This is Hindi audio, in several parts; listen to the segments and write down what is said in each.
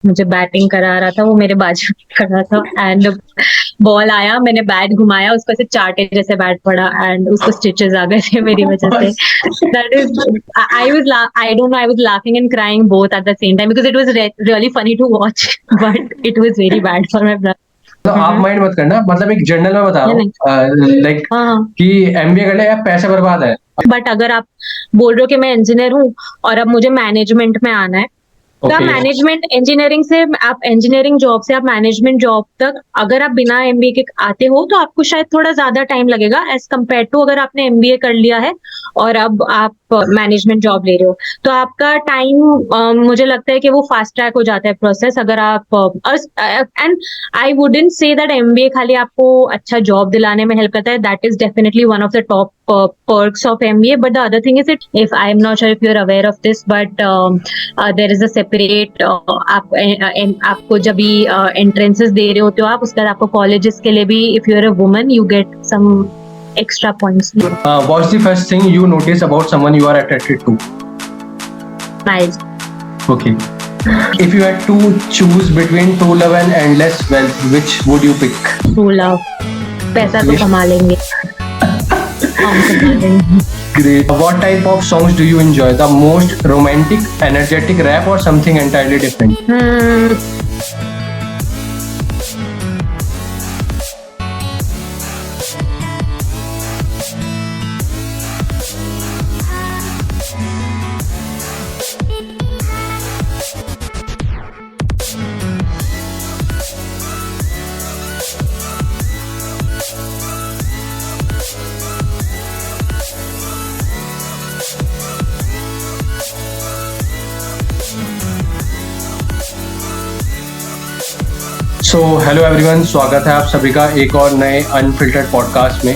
मुझे बैटिंग करा रहा था, वो मेरे बाजू में खड़ा था एंड बॉल आया, मैंने बैट घुमाया, उसको ऐसे चाटे जैसे बैट पड़ा एंड उसको स्टिचेस आ गए थे मेरी वजह से। That is I don't know, I was laughing and crying both at the same time because it was really funny to watch but it was very bad for my तो आप ब्रदर। माइंड मत करना, मतलब एक जनरल में बता या रहा नहीं? हूँ, लाइक हाँ, कि एमबीए कर ले या पैसे बर्बाद है। बट अगर आप बोल रहे हो कि मैं इंजीनियर हूँ और अब मुझे मैनेजमेंट में आना है, तो आप ओके। मैनेजमेंट इंजीनियरिंग से, आप इंजीनियरिंग जॉब से आप मैनेजमेंट जॉब तक अगर आप बिना एमबीए के आते हो तो आपको शायद थोड़ा ज्यादा टाइम लगेगा एज कम्पेयर टू अगर आपने एमबीए कर लिया है और अब आप मैनेजमेंट जॉब ले रहे हो, तो आपका टाइम मुझे लगता है कि वो फास्ट ट्रैक हो जाता है प्रोसेस अगर आप। And I wouldn't say that MBA खाली आपको अच्छा जॉब दिलाने में हेल्प करता है, that is definitely one of the top perks of MBA, but the other thing is it, if I'm not sure if you're aware of this, but there is a separate आपको जब भी एंट्रेंसेस दे रहे होते हो आप, उसके बाद आपको कॉलेजेस के लिए भी if you're a woman you get some extra points. What's the first thing you notice about someone you are attracted to? Nice. Okay. If you had to choose between true love and endless wealth, which would you pick? True love. पैसा तो ये- कमा लेंगे, हम कमा लेंगे। Great. What type of songs do you enjoy the most? Romantic, energetic rap, or something entirely different? So hello everyone, स्वागत है आप सभी का एक और नए अनफिल्टर्ड पॉडकास्ट में।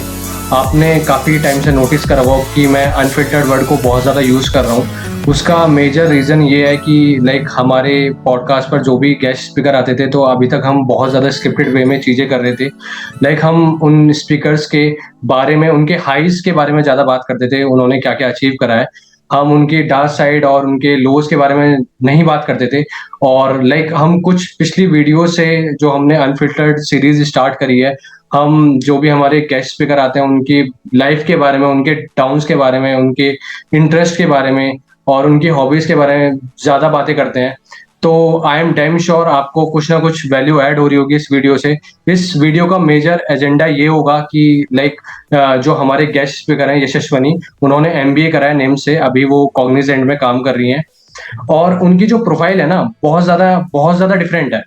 आपने काफ़ी टाइम से नोटिस करा होगा कि मैं अनफिल्टर्ड वर्ड को बहुत ज़्यादा यूज़ कर रहा हूँ। उसका मेजर रीज़न ये है कि हमारे पॉडकास्ट पर जो भी गेस्ट स्पीकर आते थे, तो अभी तक हम बहुत ज़्यादा स्क्रिप्टेड वे में चीज़ें कर रहे थे। हम उन स्पीकर्स के बारे में, उनके हाइज़ के बारे में ज़्यादा बात करते थे, उन्होंने क्या क्या अचीव करा है। हम उनकी डार्क साइड और उनके लोज के बारे में नहीं बात करते थे। और हम कुछ पिछली वीडियो से जो हमने अनफिल्टर्ड सीरीज स्टार्ट करी है, हम जो भी हमारे गेस्ट स्पीकर आते हैं उनकी लाइफ के बारे में, उनके डाउन्स के बारे में, उनके इंटरेस्ट के बारे में और उनकी हॉबीज के बारे में ज़्यादा बातें करते हैं। तो आई एम डैम श्योर आपको कुछ ना कुछ वैल्यू ऐड हो रही होगी इस वीडियो से। इस वीडियो का मेजर एजेंडा ये होगा कि जो हमारे गेस्ट स्पीकर हैं यशस्वनी, उन्होंने एमबीए करा है नेम से, अभी वो कॉग्निजेंट में काम कर रही हैं और उनकी जो प्रोफाइल है ना, बहुत ज़्यादा डिफरेंट है।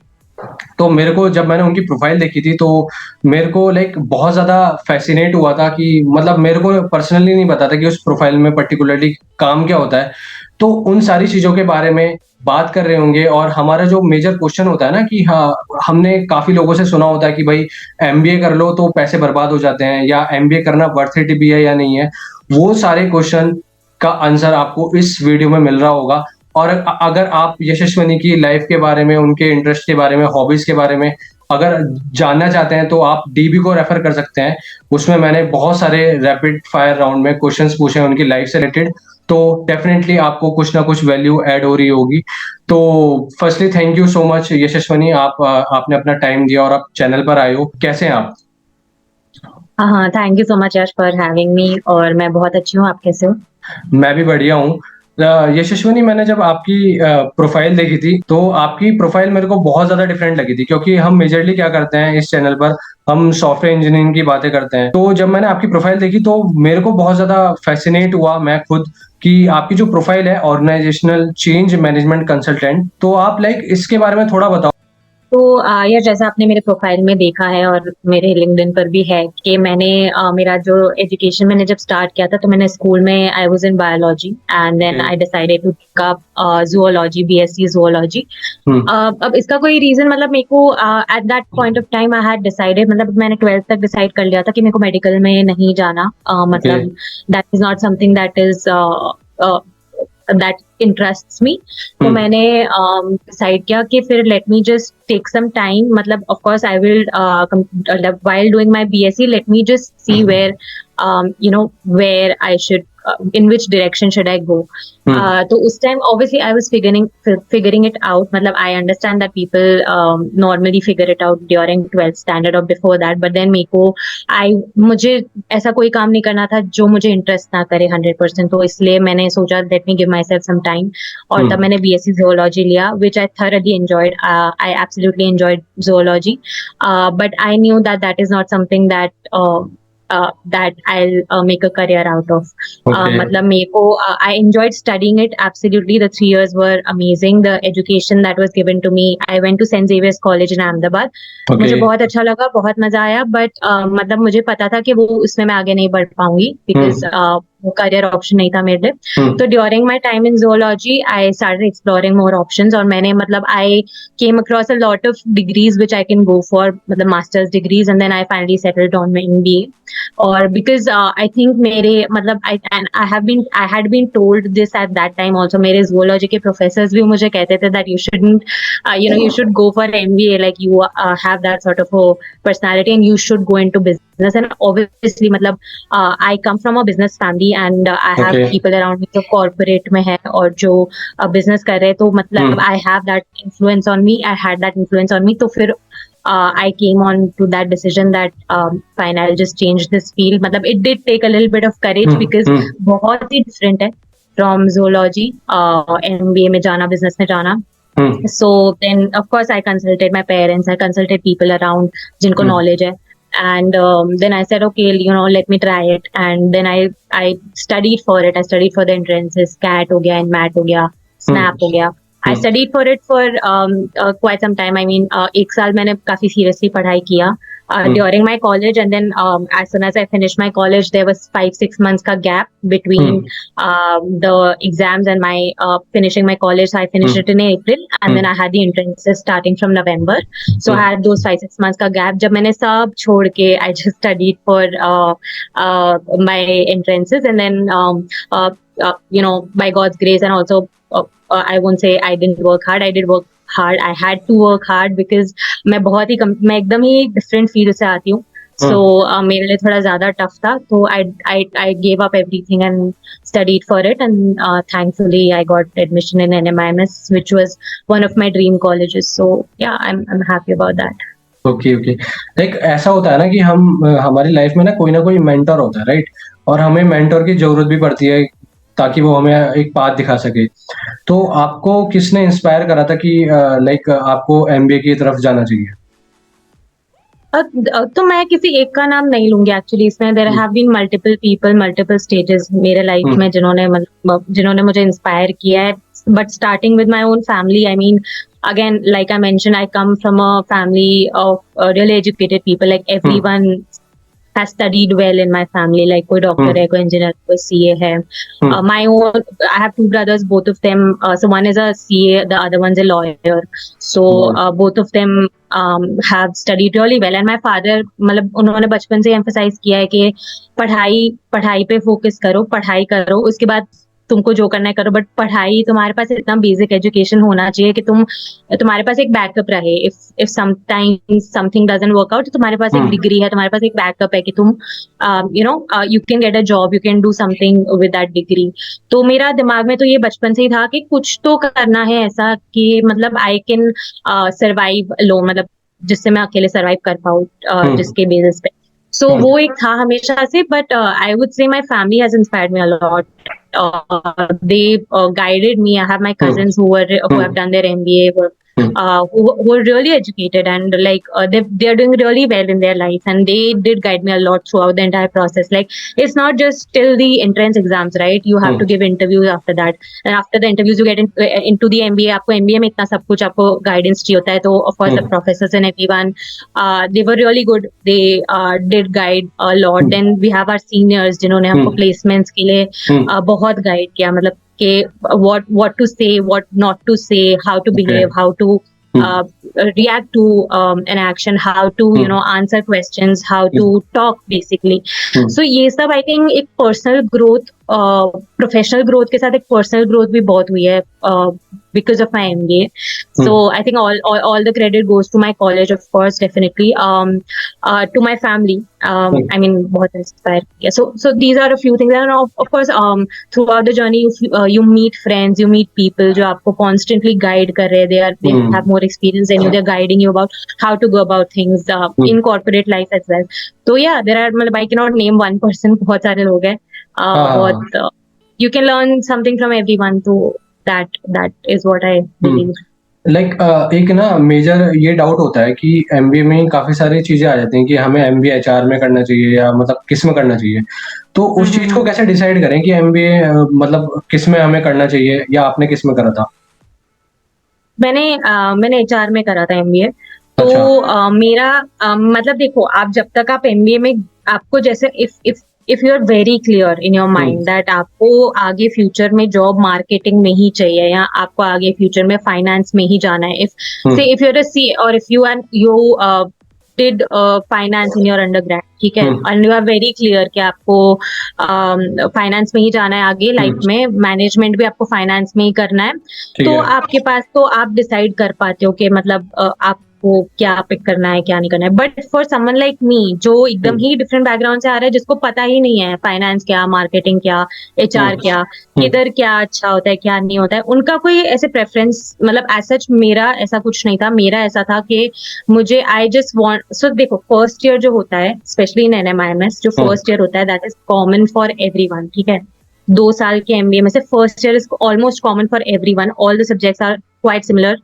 तो मेरे को जब मैंने उनकी प्रोफाइल देखी थी, तो मेरे को बहुत ज़्यादा फ़ैसिनेट हुआ था कि मतलब मेरे को पर्सनली नहीं पता था कि उस प्रोफाइल में पर्टिकुलरली काम क्या होता है। तो उन सारी चीज़ों के बारे में बात कर रहे होंगे और हमारा जो मेजर क्वेश्चन होता है ना कि हाँ, हमने काफ़ी लोगों से सुना होता है कि भाई एमबीए कर लो तो पैसे बर्बाद हो जाते हैं, या एमबीए करना वर्थ इट भी है या नहीं है। वो सारे क्वेश्चन का आंसर आपको इस वीडियो में मिल रहा होगा। और अगर आप यशस्विनी की लाइफ के बारे में, उनके इंटरेस्ट के बारे में, हॉबीज के बारे में अगर जानना चाहते हैं, तो आप डीबी को रेफर कर सकते हैं। उसमें मैंने बहुत सारे रैपिड फायर राउंड में क्वेश्चंस पूछे हैं उनकी लाइफ से रिलेटेड। तो डेफिनेटली आपको कुछ ना कुछ वैल्यू ऐड हो रही होगी। तो firstly thank you so much Yashaswini, आपने अपना टाइम दिया और आप चैनल पर आए हो। कैसे हैं आप? हाँ, thank you so much Yash for having मी, और मैं बहुत अच्छी हूँ, आप कैसे हो? मैं भी बढ़िया हूँ। यशस्विनी, मैंने जब आपकी प्रोफाइल देखी थी, तो आपकी प्रोफाइल मेरे को बहुत ज़्यादा डिफरेंट लगी थी, क्योंकि हम मेजरली क्या करते हैं इस चैनल पर, हम सॉफ्टवेयर इंजीनियरिंग की बातें करते हैं। तो जब मैंने आपकी प्रोफाइल देखी तो मेरे को बहुत ज़्यादा फैसिनेट हुआ मैं खुद, कि आपकी जो प्रोफाइल है ऑर्गेनाइजेशनल चेंज मैनेजमेंट कंसल्टेंट, तो आप इसके बारे में थोड़ा बताओ। तो यार, जैसा आपने मेरे प्रोफाइल में देखा है और मेरे लिंक्डइन पर भी है कि मैंने मेरा जो एजुकेशन मैंने जब स्टार्ट किया था, तो मैंने स्कूल में I was in biology and then I decided to take up zoology, BSc zoology. अब इसका कोई रीजन, मतलब मेरे को at that point of time I had decided, मतलब मैंने 12th तक डिसाइड कर लिया था कि मेरे को मेडिकल में नहीं जाना, मतलब that is not something that is that interests me. तो मैंने डिसाइड किया कि फिर let me just take some time, मतलब of course I will while doing my BSc let me just see where where I should in which direction should I go. तो उस time obviously I was figuring it out. मतलब I understand that people normally figure it out during 12th standard or before that, but then मेरे को मुझे ऐसा कोई काम नहीं करना था जो मुझे इंटरेस्ट ना करे 100%, तो इसलिए मैंने सोचा let me give myself some time, और तब मैंने BSc zoology लिया, which I thoroughly enjoyed. I absolutely enjoyed zoology, but I knew that is not something that I'll make a career out of. Okay. मतलब मेरे को I enjoyed studying it absolutely. The 3 years were amazing. The education that was given to me. I went to St. Xavier's College in Ahmedabad. Okay. मुझे बहुत अच्छा लगा, बहुत मजा आया, बट मतलब मुझे पता था कि वो उसमें मैं आगे नहीं बढ़ पाऊंगी, बिकॉज वो करियर ऑप्शन नहीं था मेरे लिए. तो during my time in zoology I started exploring more options, और मैंने मतलब I came across a lot of degrees which I can go for, मतलब masters degrees, and then I finally settled on my MBA. और बिकॉज आई थिंक मेरे मतलब I had been told this at that time also. मेरे zoology के प्रोफेसर्स भी मुझे कहते थे that you shouldn't you should go for MBA, like you have that sort of a personality and you should go into business. And obviously मतलब I come from a business family and I have Okay. people around me जो corporate में है और जो business कर रहे हैं, तो मतलब I have that influence on me. I had that influence on me. तो फिर I came on to that decision that fine, I'll just change this field. मतलब it did take a little bit of courage because बहुत ही different है from zoology, MBA में जाना, business में जाना. So then of course I consulted my parents, I consulted people around जिनको knowledge है, and then I said okay, let me try it. And then I studied for it. I studied for the entrances, CAT हो गया, NMAT हो गया, SNAP हो गया. I studied for it for quite some time. I mean, 1 साल मैंने काफी seriously पढ़ाई किया during my college, and then as soon as I finished my college, there was 5-6 months का gap between the exams and my finishing my college. So I finished it in April, and then I had the entrances starting from November. So I had those 5-6 months का gap. जब मैंने सब छोड़ के I just studied for my entrances, and then by God's grace, and also I won't say I didn't work hard. I did work hard. I had to work hard because मैं एकदम ही different field से आती हूँ. So मेरे लिए थोड़ा ज़्यादा tough था. So I gave up everything and studied for it, and thankfully I got admission in NMIMS, which was one of my dream colleges. So yeah, I'm happy about that. Okay okay. Like ऐसा होता है ना कि हमारी लाइफ में ना कोई मेंटर होता है, राइट? और हमें मेंटर की जरूरत भी पड़ती है ताकि वो हमें एक पाथ दिखा सके. तो आपको किसने इंस्पायर करा था कि लाइक आपको MBA की तरफ जाना चाहिए? तो मैं किसी एक का नाम नहीं लूंगी एक्चुअली. इसमें there have been multiple people, multiple stages मेरे लाइफ में जिन्होंने मुझे इंस्पायर किया है. But starting with my own family, I mean again, like I mentioned, I come from a family of really educated people. Like everyone has studied well in my family. Like कोई doctor है, कोई engineer, कोई CA है. My own, I have 2 brothers, both of them. So one is a CA, the other one's a lawyer. So both of them have studied really well. And my father, मतलब उन्होंने बचपन से emphasize किया है कि पढ़ाई पे focus करो, पढ़ाई करो, उसके बाद तुमको जो करना है करो, बट पढ़ाई, तुम्हारे पास इतना बेसिक एजुकेशन होना चाहिए कि तुम्हारे पास एक बैकअप रहे. If sometimes something doesn't work out, तुम्हारे पास एक डिग्री है, तुम्हारे पास एक बैकअप है कि तुम you can get a job, you can do something with that degree. तो मेरा दिमाग में तो ये बचपन से ही था कि कुछ तो करना है ऐसा कि मतलब आई कैन सर्वाइव अलोन, मतलब जिससे मैं अकेले सर्वाइव कर पाऊँ, जिसके बेसिस पे. So वो एक था हमेशा से. But I would say my family has inspired me a lot. They guided me. I have my cousins who have done their MBA, who are really educated, and like they're doing really well in their life, and they did guide me a lot throughout the entire process. Like it's not just till the entrance exams, right? You have to give interviews after that, and after the interviews you get into the MBA. आपको MBA में इतना सब कुछ आपको guidance चाहिए होता है. तो of course the professors and everyone, they were really good. They did guide a lot. Then we have our seniors जिन्होंने हमको placements के लिए बहुत guide किया, मतलब what to say, what not to say, how to behave, how to react to an action, how to answer questions, how to talk basically. So ये सब I think एक personal growth, professional growth के साथ एक personal growth भी बहुत हुई है because of my MBA. So I think all the credit goes to my college, of course, definitely. To my family, I mean, बहुत inspire किया. So these are a few things, and of course, throughout the journey, you meet friends, you meet people जो आपको constantly guide कर रहे. They have more experience than you. They're guiding you about how to go about things in corporate life as well. So yeah, there are, मतलब I cannot name one person. बहुत सारे लोग हैं. बहुत you can learn something from everyone. So that is what I believe. Like एक ना मेजर ये डाउट होता है कि एमबीए में काफी सारी चीजें आ जाती हैं कि हमें एमबीए एचआर में करना चाहिए या मतलब किस में करना चाहिए, तो उस चीज को कैसे डिसाइड करें कि एमबीए मतलब किस में हमें करना चाहिए, या आपने किस में करा था? मैंने एचआर में करा था एमबीए. तो अच्छा. मेरा मतलब देखो, आप जब तक आप एमबीए में, आपको जैसे if you are very clear in your mind that आपको आगे फ्यूचर में जॉब मार्केटिंग में ही चाहिए, या आपको आगे फ्यूचर में फाइनेंस में ही जाना है, इफ यू आर अ सी और if you did finance in your undergrad, ठीक है, and you are very clear कि आपको फाइनेंस में ही जाना है आगे लाइफ में, मैनेजमेंट भी आपको फाइनेंस में ही करना है, तो आपके पास तो आप डिसाइड कर पाते हो कि मतलब आपको क्या पिक करना है, क्या नहीं करना है. But for someone like me जो एकदम ही डिफरेंट बैकग्राउंड से आ रहा है, जिसको पता ही नहीं है फाइनेंस क्या, मार्केटिंग क्या, एचआर क्या, किधर क्या अच्छा होता है, क्या नहीं होता है, उनका कोई ऐसे प्रेफरेंस, मतलब एज सच मेरा ऐसा कुछ नहीं था. मेरा ऐसा था कि मुझे आई जस्ट वांट, सो देखो, फर्स्ट ईयर जो होता है स्पेशली इन एनएमआईएमएस, जो फर्स्ट ईयर होता है that is common for everyone, ठीक है. 2 साल के एमबीए में से first year is almost common for everyone. All the subjects are quite similar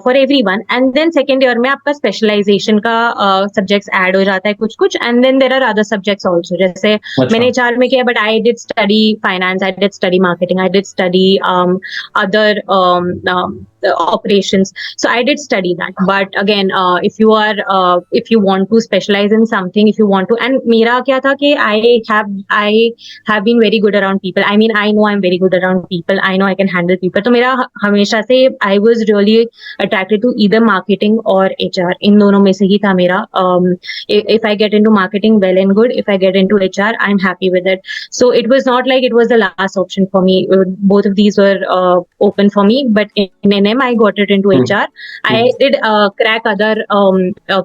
for everyone. And then second year में आपका स्पेशलाइजेशन का सब्जेक्ट्स ऐड हो जाता है कुछ कुछ, and then there are other subjects also. जैसे मैंने एचआर में किया, but I did study finance, I did study marketing, I did study other operations, so I did study that. But again, if you want to specialize in something, if you want to, and मेरा क्या था कि I have been very good around people. I mean, I know I'm very good around people. I know I can handle people. तो मेरा हमेशा से I was really attracted to either marketing or HR. इन दोनों में से ही था मेरा. If I get into marketing, well and good. If I get into HR, I'm happy with it. So it was not like it was the last option for me. Both of these were open for me. But in NM, I got it into HR. I did crack other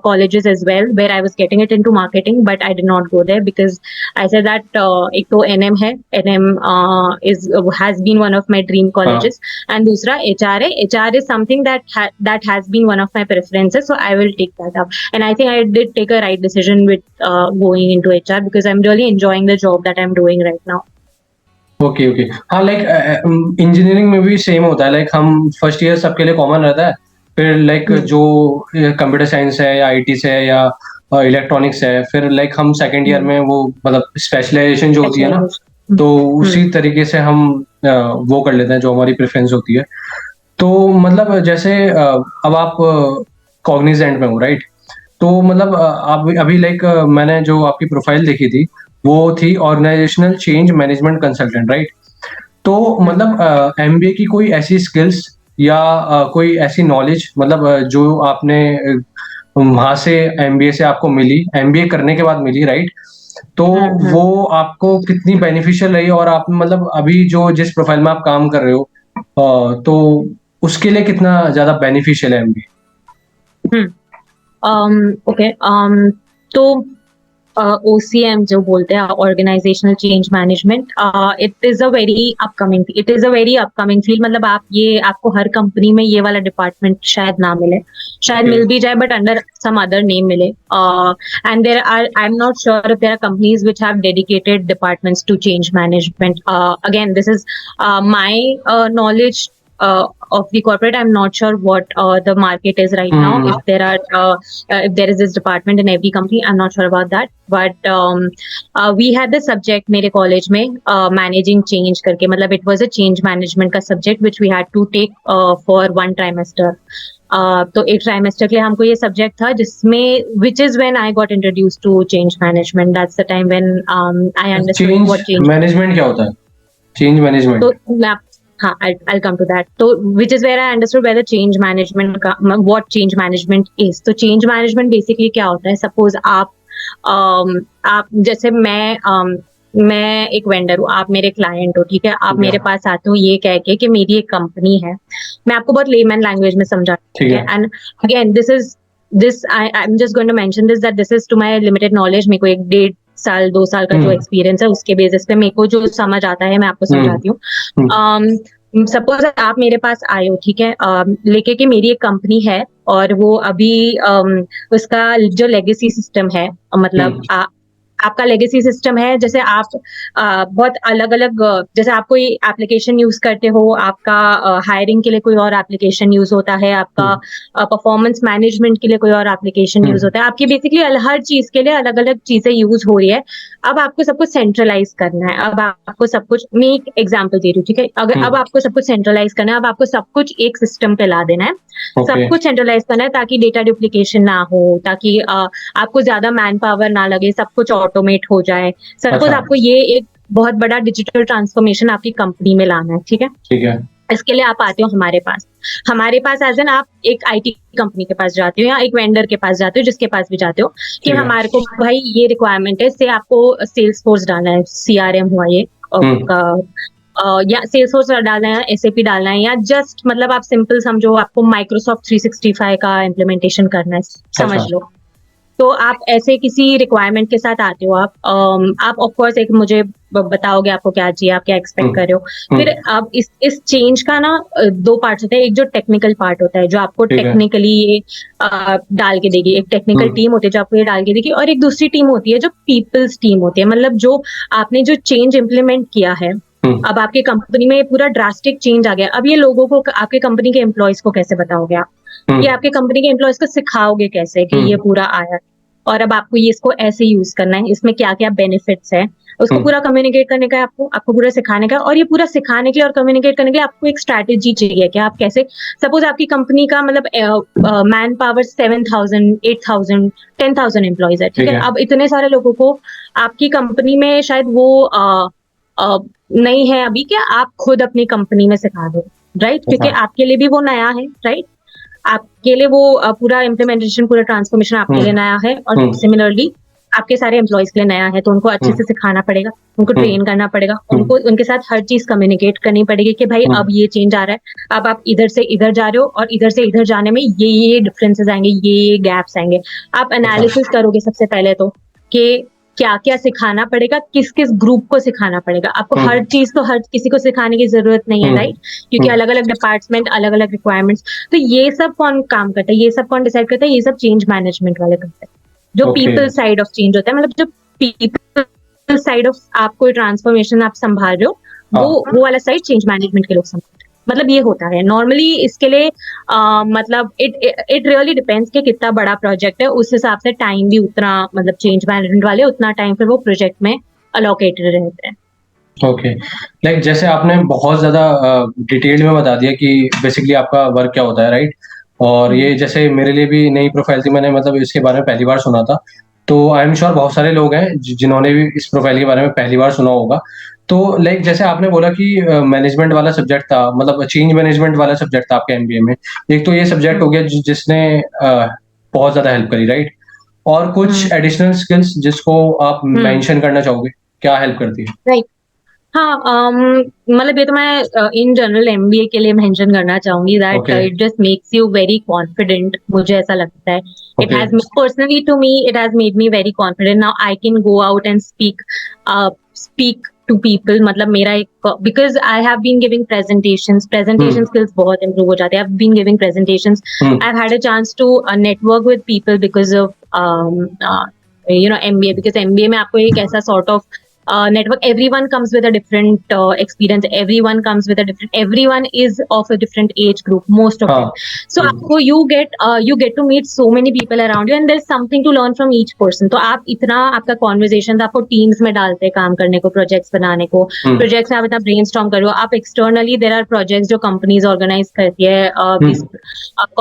colleges as well where I was getting it into marketing, but I did not go there because I said that एक तो NM है, NM has been one of my dream colleges, and दूसरा HR है. HR is something that has been one of my preferences, so I will take that up. And I think I did take a right decision with going into HR because I'm really enjoying the job that I'm doing right now. Okay okay. हाँ, लाइक इंजीनियरिंग में भी सेम होता है. लाइक हम फर्स्ट ईयर सबके लिए कॉमन रहता है, फिर लाइक जो कंप्यूटर साइंस है या आईटी से है या इलेक्ट्रॉनिक्स है, फिर लाइक हम सेकंड ईयर में वो मतलब स्पेशलाइजेशन जो होती है ना, तो उसी तरीके से हम वो कर लेते हैं जो हमारी प्रेफरेंस होती है. तो मतलब जैसे अब आप कॉग्निजेंट में हो, राइट? तो मतलब आप अभी लाइक मैंने जो आपकी प्रोफाइल देखी थी वो थी organisational change management consultant, right? तो मतलब एमबीए की कोई ऐसी स्किल्स या कोई ऐसी नॉलेज मतलब जो आपने वहां से एमबीए से आपको मिली, एमबीए करने के बाद मिली, राइट? तो वो आपको कितनी बेनिफिशियल रही, और आप मतलब अभी जो जिस प्रोफाइल में आप काम कर रहे हो तो उसके लिए कितना ज्यादा बेनिफिशियल है एमबीए? ओके. तो OCM जो बोलते हैं, organisational change management, it is a very upcoming field. मतलब आपको हर कंपनी में ये वाला डिपार्टमेंट शायद ना मिले, शायद मिल भी जाए, but under some other name मिले. And I am not sure if there are companies which have dedicated departments to change management. Again, this is my knowledge of the corporate. I'm not sure what the market is right now. If there is this department in every company, I'm not sure about that. But we had the subject मेरे college में managing change करके, मतलब it was a change management का subject which we had to take for 1 trimester. तो 1 trimester के लिए हमको ये subject था जिसमें which is when I got introduced to change management. That's the time when I understood what change management क्या होता है. Change management. तो हाँ, I'll come to that. So, which is where I understood where the change management, what change management is. तो change management basically क्या होता है? Suppose आप जैसे मैं मैं एक वेंडर हूँ, आप मेरे क्लाइंट हो, ठीक है? आप ठीक है। मेरे पास आते हो ये कह के कि मेरी एक कंपनी है। मैं आपको बहुत लेमैन लैंग्वेज में समझाती हूँ, ठीक ठीक है? है। And again this I am just going to mention this that this is to my limited knowledge. मेरे को 1 डेढ़ साल 2 साल का जो एक्सपीरियंस है उसके बेसिस पे मेरे को जो समझ आता है मैं आपको समझाती हूँ। सपोज आप मेरे पास आए हो, ठीक है? लेके कि मेरी एक कंपनी है और वो अभी उसका जो लेगेसी सिस्टम है, मतलब आपका लेगेसी सिस्टम है, जैसे आप बहुत अलग-अलग, जैसे आप कोई एप्लीकेशन यूज़ करते हो, आपका हायरिंग के लिए कोई और एप्लीकेशन यूज़ होता है, आपका परफॉर्मेंस मैनेजमेंट के लिए कोई और एप्लीकेशन यूज़ होता है। आपकी बेसिकली हर चीज़ के लिए अलग-अलग चीज़ें यूज़ हो रही है। अब आपको सब कुछ सेंट्रलाइज़ करना है। अब आपको सब कुछ, मैं एक एग्ज़ाम्पल दे रही हूँ, ठीक है? अब आपको सब कुछ सेंट्रलाइज़ करना है, अब आपको सब कुछ एक सिस्टम पे ला देना है। सब कुछ सेंट्रलाइज़ करना है ताकि डेटा डुप्लीकेशन ना हो, ताकि आपको ज़्यादा मैन पावर ना लगे, सब कुछ ऑटोमेट हो जाए। सपोज़ आपको ये एक बहुत बड़ा डिजिटल ट्रांसफॉर्मेशन आपकी कंपनी में लाना है, ठीक है? ठीक है। इसके लिए आप आते हो हमारे पास। हमारे पास एज़ एन आप एक आईटी कंपनी के पास जाते हो या एक वेंडर के पास जाते हो, जिसके पास भी जाते हो कि ठीक है। हमारे को भाई ये रिक्वायरमेंट है, इससे आपको सेल्सफोर्स डालना है, सीआरएम हुआ ये आपका, या सेल्सफोर्स डालना है, एसएपी डालना है, या जस्ट मतलब आप सिंपल समझो आपको माइक्रोसॉफ्ट 365 का इम्प्लीमेंटेशन करना है, समझ लो। तो आप ऐसे किसी रिक्वायरमेंट के साथ आते हो, आप ऑफ कोर्स एक मुझे बताओगे आपको क्या चाहिए, आप क्या एक्सपेक्ट कर रहे हो। फिर अब इस चेंज का ना 2 पार्ट्स होते हैं। एक जो टेक्निकल पार्ट होता है, जो आपको टेक्निकली ये डाल के देगी, एक टेक्निकल टीम होती है जो आपको ये डाल के देगी, और एक दूसरी टीम होती है जो पीपल्स टीम होती है, मतलब जो आपने जो चेंज इम्प्लीमेंट किया है, अब आपकी कंपनी में पूरा ड्रास्टिक चेंज आ गया। अब ये लोगों को, आपके कंपनी के एम्प्लॉयज को कैसे बताओगे आप? ये आपके कंपनी के एम्प्लॉयज को सिखाओगे कैसे कि ये पूरा आया है और अब आपको ये इसको ऐसे यूज करना है, इसमें क्या क्या बेनिफिट्स है, उसको पूरा कम्युनिकेट करने का है, आपको पूरा सिखाने का है। और ये पूरा सिखाने के लिए और कम्युनिकेट करने के लिए आपको एक स्ट्रैटेजी चाहिए कि आप कैसे, सपोज आपकी कंपनी का मतलब मैन पावर 7,000 8,000 10,000 एम्प्लॉयज है, ठीक है? अब इतने सारे लोगों को आपकी कंपनी में शायद वो नहीं है अभी, क्या आप खुद अपनी कंपनी में सिखा दो, राइट? क्योंकि आपके लिए भी वो नया है, राइट? आपके लिए वो पूरा इम्प्लीमेंटेशन, पूरा ट्रांसफॉर्मेशन आपके लिए नया है, और सिमिलरली आपके सारे एम्प्लॉयज के लिए नया है, तो उनको अच्छे से सिखाना पड़ेगा, उनको ट्रेन करना पड़ेगा, उनको उनके साथ हर चीज कम्युनिकेट करनी पड़ेगी कि भाई अब ये चेंज आ रहा है, अब आप इधर से इधर जा रहे हो और इधर से इधर जाने में ये डिफरेंसेस आएंगे, ये गैप्स आएंगे। आप एनालिसिस करोगे सबसे पहले तो कि क्या क्या सिखाना पड़ेगा, किस किस ग्रुप को सिखाना पड़ेगा। आपको हर चीज तो हर किसी को सिखाने की जरूरत नहीं है, राइट? क्योंकि अलग अलग डिपार्टमेंट, अलग अलग रिक्वायरमेंट्स, तो ये सब कौन काम करता है, ये सब कौन डिसाइड करता है? ये सब चेंज मैनेजमेंट वाले करते हैं, जो पीपल साइड ऑफ चेंज होता है, मतलब जो पीपल साइड ऑफ आप कोई ट्रांसफॉर्मेशन आप संभाल रहे हो, वो वाला साइड चेंज मैनेजमेंट के लोग संभालते हैं। मतलब ये होता है नॉर्मली। इसके लिए मतलब इट रियली डिपेंड्स कि कितना बड़ा प्रोजेक्ट है, उस हिसाब से टाइम भी उतना, मतलब चेंज मैनेजमेंट वाले उतना टाइम फिर वो प्रोजेक्ट में अलोकेटेड रहते हैं। ओके, लाइक जैसे आपने बहुत ज़्यादा डिटेल में बता दिया कि बेसिकली आपका वर्क क्या होता है, राइट? और ये जैसे मेरे लिए भी नई प्रोफाइल थी, मैंने मतलब इसके बारे में पहली बार सुना था। तो आई एम श्योर बहुत सारे लोग हैं जिन्होंने भी इस प्रोफाइल के बारे में पहली बार सुना होगा। तो लाइक जैसे आपने बोला कि मैनेजमेंट वाला सब्जेक्ट था, मतलब चेंज मैनेजमेंट वाला सब्जेक्ट था आपके एमबीए में। एक तो ये सब्जेक्ट हो गया जिसने बहुत ज़्यादा हेल्प करी, राइट? और कुछ एडिशनल स्किल्स जिसको आप मेंशन करना चाहोगे, क्या हेल्प करती है? राइट, हाँ, मतलब ये तो मैं इन जनरल एमबीए के लिए मेंशन करना चाहूंगी that it just makes you very confident. मुझे ऐसा लगता है, it has personally to me, it has made me very confident. Now I can go out and speak to people, मतलब मेरा एक, because I have been giving presentation skills बहुत इंप्रूव हो जाते हैं। I have been giving presentations, I have had a chance to network with people because of MBA, because MBA में आपको एक ऐसा sort of network, everyone comes with a different experience, everyone is of a different age group, most of it. So आपको you get to meet so many people around you and there's something to learn from each person. तो आप इतना, आपका conversations आपको teams में डालते हैं काम करने को, projects बनाने को, projects में आप इतना brainstorm करो। आप externally there are projects जो companies organize करती है, these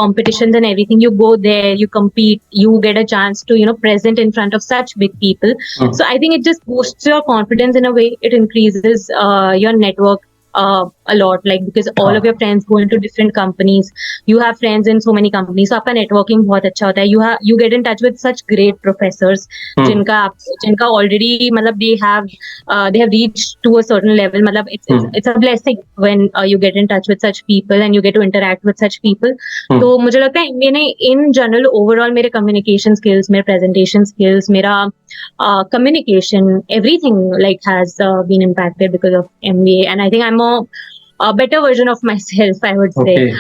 competitions and everything, you go there, you compete, you get a chance to present in front of such big people. So I think it just boosts your confidence in a way, it increases your network a lot, like because all of your friends go into different companies, you have friends in so many companies, so आपका networking बहुत अच्छा होता है, you get in touch with such great professors जिनका already मतलब they have reached to a certain level, मतलब it's a blessing when you get in touch with such people and you get to interact with such people. तो मुझे लगता है मैंने in general overall मेरे communication skills, मेरे presentation skills, मेरा communication, everything like has been impacted because of MBA, and I think I'm a better version of myself, I would say,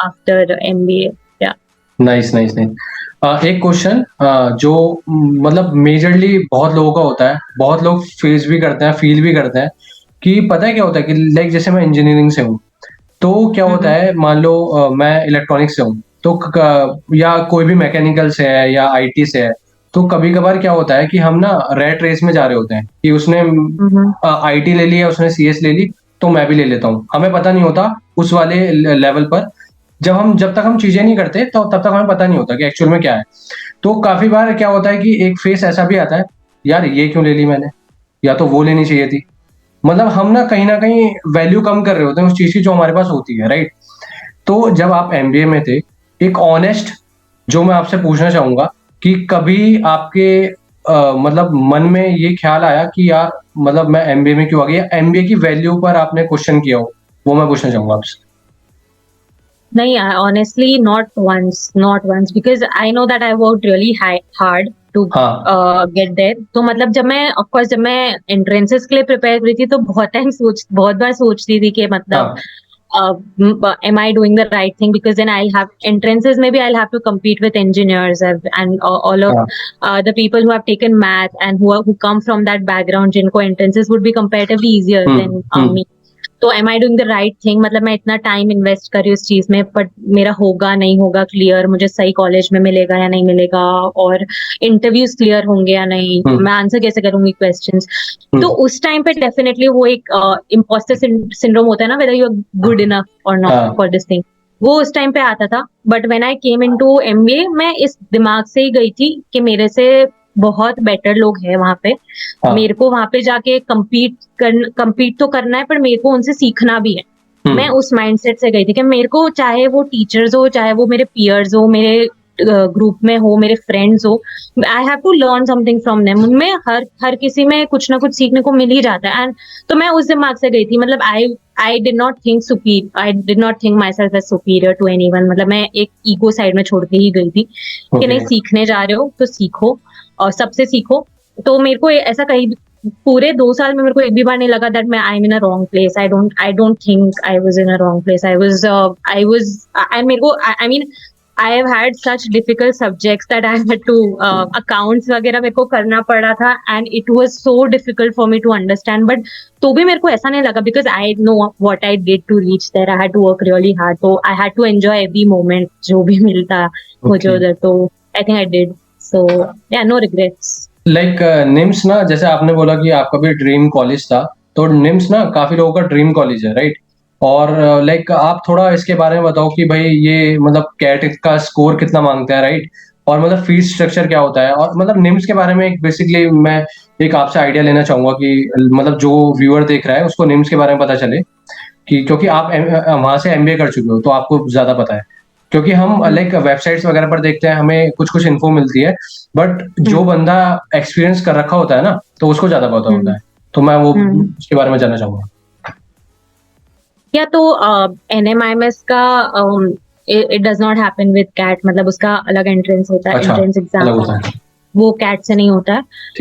after MBA. Yeah. Nice nice nice. एक क्वेश्चन जो मतलब मेजरली बहुत लोगों का होता है, बहुत लोग फेस भी करते हैं, फील भी करते हैं कि पता है क्या होता है कि लाइक जैसे मैं इंजीनियरिंग से हूँ, तो क्या होता है, मान लो मैं इलेक्ट्रॉनिक्स से हूँ, तो या कोई भी मैकेनिकल से है या आईटी से है, तो कभी कभार क्या होता है कि हम ना रेट रेस में जा रहे होते हैं कि उसने आईटी ले ली या उसने सीएस ले ली, तो मैं भी ले लेता हूँ। हमें पता नहीं होता उस वाले लेवल पर, जब तक हम चीजें नहीं करते तो तब तक हमें पता नहीं होता कि एक्चुअल में क्या है। तो काफी बार क्या होता है कि एक फेस ऐसा भी आता है, यार ये क्यों ले ली मैंने, या तो वो लेनी चाहिए थी। मतलब हम ना कहीं वैल्यू कम कर रहे होते हैं उस चीज की जो हमारे पास होती है, राइट। तो जब आप एमबीए में थे, एक ऑनेस्ट जो मैं आपसे पूछना चाहूंगा कि कभी आपके मतलब मन में ये ख्याल आया कि यार मतलब मैं एमबीए में क्यों आ गया, एमबीए की वैल्यू पर आपने क्वेश्चन किया हो, वो मैं पूछना चाहूंगा आपसे। नहीं, honestly not once because I know that I worked really hard to get there. तो मतलब जब मैं एंट्रेंसेस के लिए प्रिपेयर कर रही थी तो बहुत बार सोचती थी कि मतलब am I doing the right thing, because then I'll have entrances, maybe I'll have to compete with engineers and all of the people who have taken math and who come from that background, जिनको entrances would be comparatively easier than me. तो am I doing the right thing, मतलब मैं इतना टाइम इन्वेस्ट कर रही हूँ इस चीज में, बट मेरा होगा नहीं होगा क्लियर, मुझे सही कॉलेज में मिलेगा या नहीं मिलेगा, और इंटरव्यूज क्लियर होंगे या नहीं, मैं आंसर कैसे करूंगी क्वेश्चंस। तो उस टाइम पे डेफिनेटली वो एक इम्पोस्टर सिंड्रोम होता है ना, whether you are good enough और नॉट फॉर दिस थिंग, वो उस टाइम पे आता था। But when I came into MBA, मैं इस दिमाग से ही गई थी कि मेरे से बहुत बेटर लोग हैं वहां पे, मेरे को वहां पे जाके कम्पीट तो करना है, पर मेरे को उनसे सीखना भी है। मैं उस माइंडसेट से गई थी कि मेरे को, चाहे वो टीचर्स हो, चाहे वो मेरे पीयर्स हो, मेरे ग्रुप में हो, मेरे फ्रेंड्स हो, I have to learn something from them. उनमें हर किसी में कुछ ना कुछ सीखने को मिल ही जाता है। एंड तो मैं उस दिमाग से गई थी, मतलब I did not think myself as superior to anyone. मतलब मैं एक ईगो साइड में छोड़ के ही गई थी कि नहीं, सीखने जा रहे हो तो सीखो और सबसे सीखो। तो मेरे को ऐसा कहीं पूरे 2 साल में मेरे को एक भी बार नहीं लगा दैट मैं I am in a wrong place. I don't think I was in a wrong place. I have had such difficult subjects that I had to accounts वगैरह मेरे को करना पड़ा था, and it was so difficult for me to understand, but तो भी मेरे को ऐसा नहीं लगा because I know what I did to reach there. I had to work really hard, so I had to enjoy every moment जो भी मिलता मुझे उधर। तो I think I did, so yeah, no regrets. Like NIMS ना, जैसे आपने बोला कि आपका भी ड्रीम कॉलेज था, तो निम्स ना काफी लोगों का ड्रीम कॉलेज है, राइट। और लाइक आप थोड़ा इसके बारे में बताओ कि भाई ये मतलब कैट का स्कोर कितना मांगता है, राइट, और मतलब फीस स्ट्रक्चर क्या होता है, और मतलब निम्स के बारे में एक बेसिकली मैं एक आपसे आइडिया लेना चाहूंगा कि मतलब जो व्यूअर देख रहा है उसको निम्स के बारे में पता चले, कि क्योंकि आप वहां से एमबीए कर चुके हो तो आपको ज्यादा पता है। क्योंकि हम लाइक वेबसाइट्स वगैरह पर देखते हैं, हमें कुछ इन्फो मिलती है, बट जो बंदा एक्सपीरियंस कर रखा होता है ना, तो उसको ज्यादा पता होता है। तो मैं वो उसके बारे में जानना चाहूंगा। या तो NMIMS का it does not happen with CAT, मतलब उसका अलग एंट्रेंस होता है, एंट्रेंस एग्जाम, वो कैट से नहीं होता है।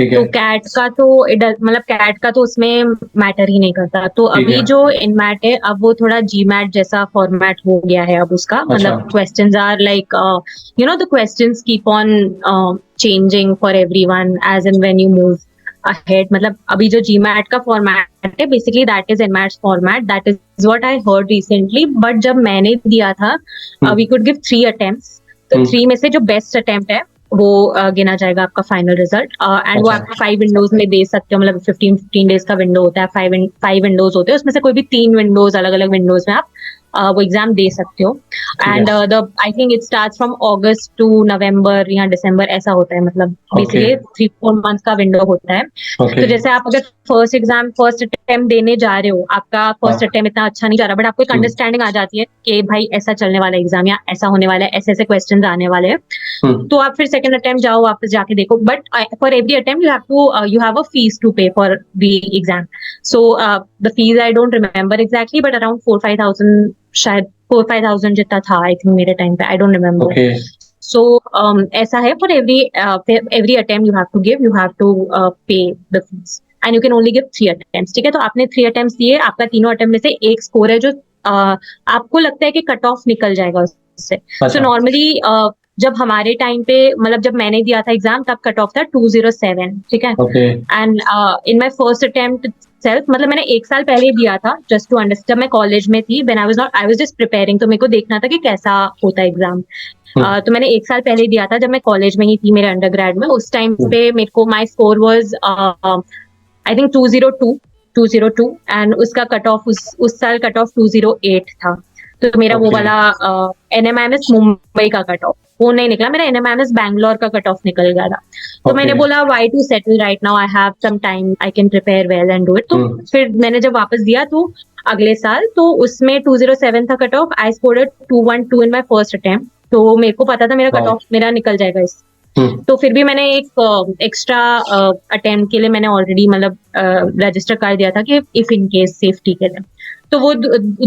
तो कैट का तो मतलब कैट का तो उसमें मैटर ही नहीं करता। तो अभी जो इनमैट है, अब वो थोड़ा जीमैट जैसा फॉर्मेट हो गया है अब उसका। मतलब questions are like you know the questions keep on changing for everyone as and when you move ahead. मतलब अभी जो जीमैट का फॉर्मेट है, basically that is NMAT's format, that is what I heard recently. But जब मैंने दिया था, वी कुड गिव 3 अटेम्प्ट्स, तो 3 में से जो बेस्ट अटेम्प्ट है वो गिना जाएगा आपका फाइनल रिजल्ट। एंड वो आप 5 विंडोज में दे सकते हो, मतलब 15 डेज का विंडो होता है, 5 विंडोज होते हैं, उसमें से कोई भी 3 विंडोज, अलग अलग विंडोज में आप वो एग्जाम दे सकते हो। ठीक एंड है। The I think it start from August to November या दिसंबर ऐसा होता है, मतलब ओके। बेसिकली 3-4 मंथ का विंडो होता है। ओके। तो जैसे आप अगर फर्स्ट अटेम्प्ट देने जा रहे हो, आपका फर्स्ट हाँ। अटेम्प्ट इतना अच्छा नहीं जा रहा, बट आपको एक हम्म। अंडरस्टैंडिंग आ जाती है कि भाई ऐसा चलने वाला एग्जाम या ऐसा होने वाला है, ऐसे ऐसे क्वेश्चन आने वाले हैं, हम्म। तो आप फिर सेकंड अटेम्प्ट जाओ, वापस जाके देखो। But for every attempt you have a fees to pay for the exam. So the fees I don't remember exactly, but around 4-5 thousand, शायद 4-5 thousand जितना था आई थिंक मेरे टाइम पे, I don't remember. Okay. So ऐसा है, for every attempt you have to pay the fees, and you can only give 3 attempts. ठीक है, तो आपने 3 अटेम्प्ट्स दिए, आपका तीनों अटेम्प्ट में से एक स्कोर है जो आपको लगता है कि कट ऑफ निकल जाएगा उससे। सो अच्छा। नॉर्मली जब हमारे टाइम पे, मतलब जब मैंने दिया था एग्जाम, तब कट ऑफ था 207। ठीक है, okay. And in my first attempt self, मतलब मैंने एक साल पहले दिया था, जस्ट टू अंडरस्टैंड, जब मैं कॉलेज में थी, when I was just preparing, तो मेरे को देखना था कि कैसा होता है एग्जाम। हम्म। तो मैंने एक साल पहले दिया था, जब मैं कॉलेज में ही थी, मेरे अंडरग्रेड में। उस टाइम हम्म। पे मेरे को माई score was I think 202, and उसका कट ऑफ उस साल कट ऑफ 208 था। तो मेरा वो ओके। वाला NMIMS मुंबई का कट ऑफ वो नहीं निकला, मेरा NMIMS बैंगलोर का कट ऑफ निकल गया था। तो ओके। मैंने बोला why to settle right now, I have some time, I can prepare well and do it. तो हम्म। फिर मैंने जब वापस दिया, तो अगले साल, तो उसमें 207 था cut off, I scored 212 in my first attempt. तो मेरे को पता था मेरा कट वाओ। ऑफ मेरा निकल जाएगा इस। हम्म। तो फिर भी मैंने एक एक्स्ट्रा अटेम्प्ट के लिए मैंने ऑलरेडी मतलब रजिस्टर कर दिया था कि इफ इन केस सेफ्टी के लिए। तो वो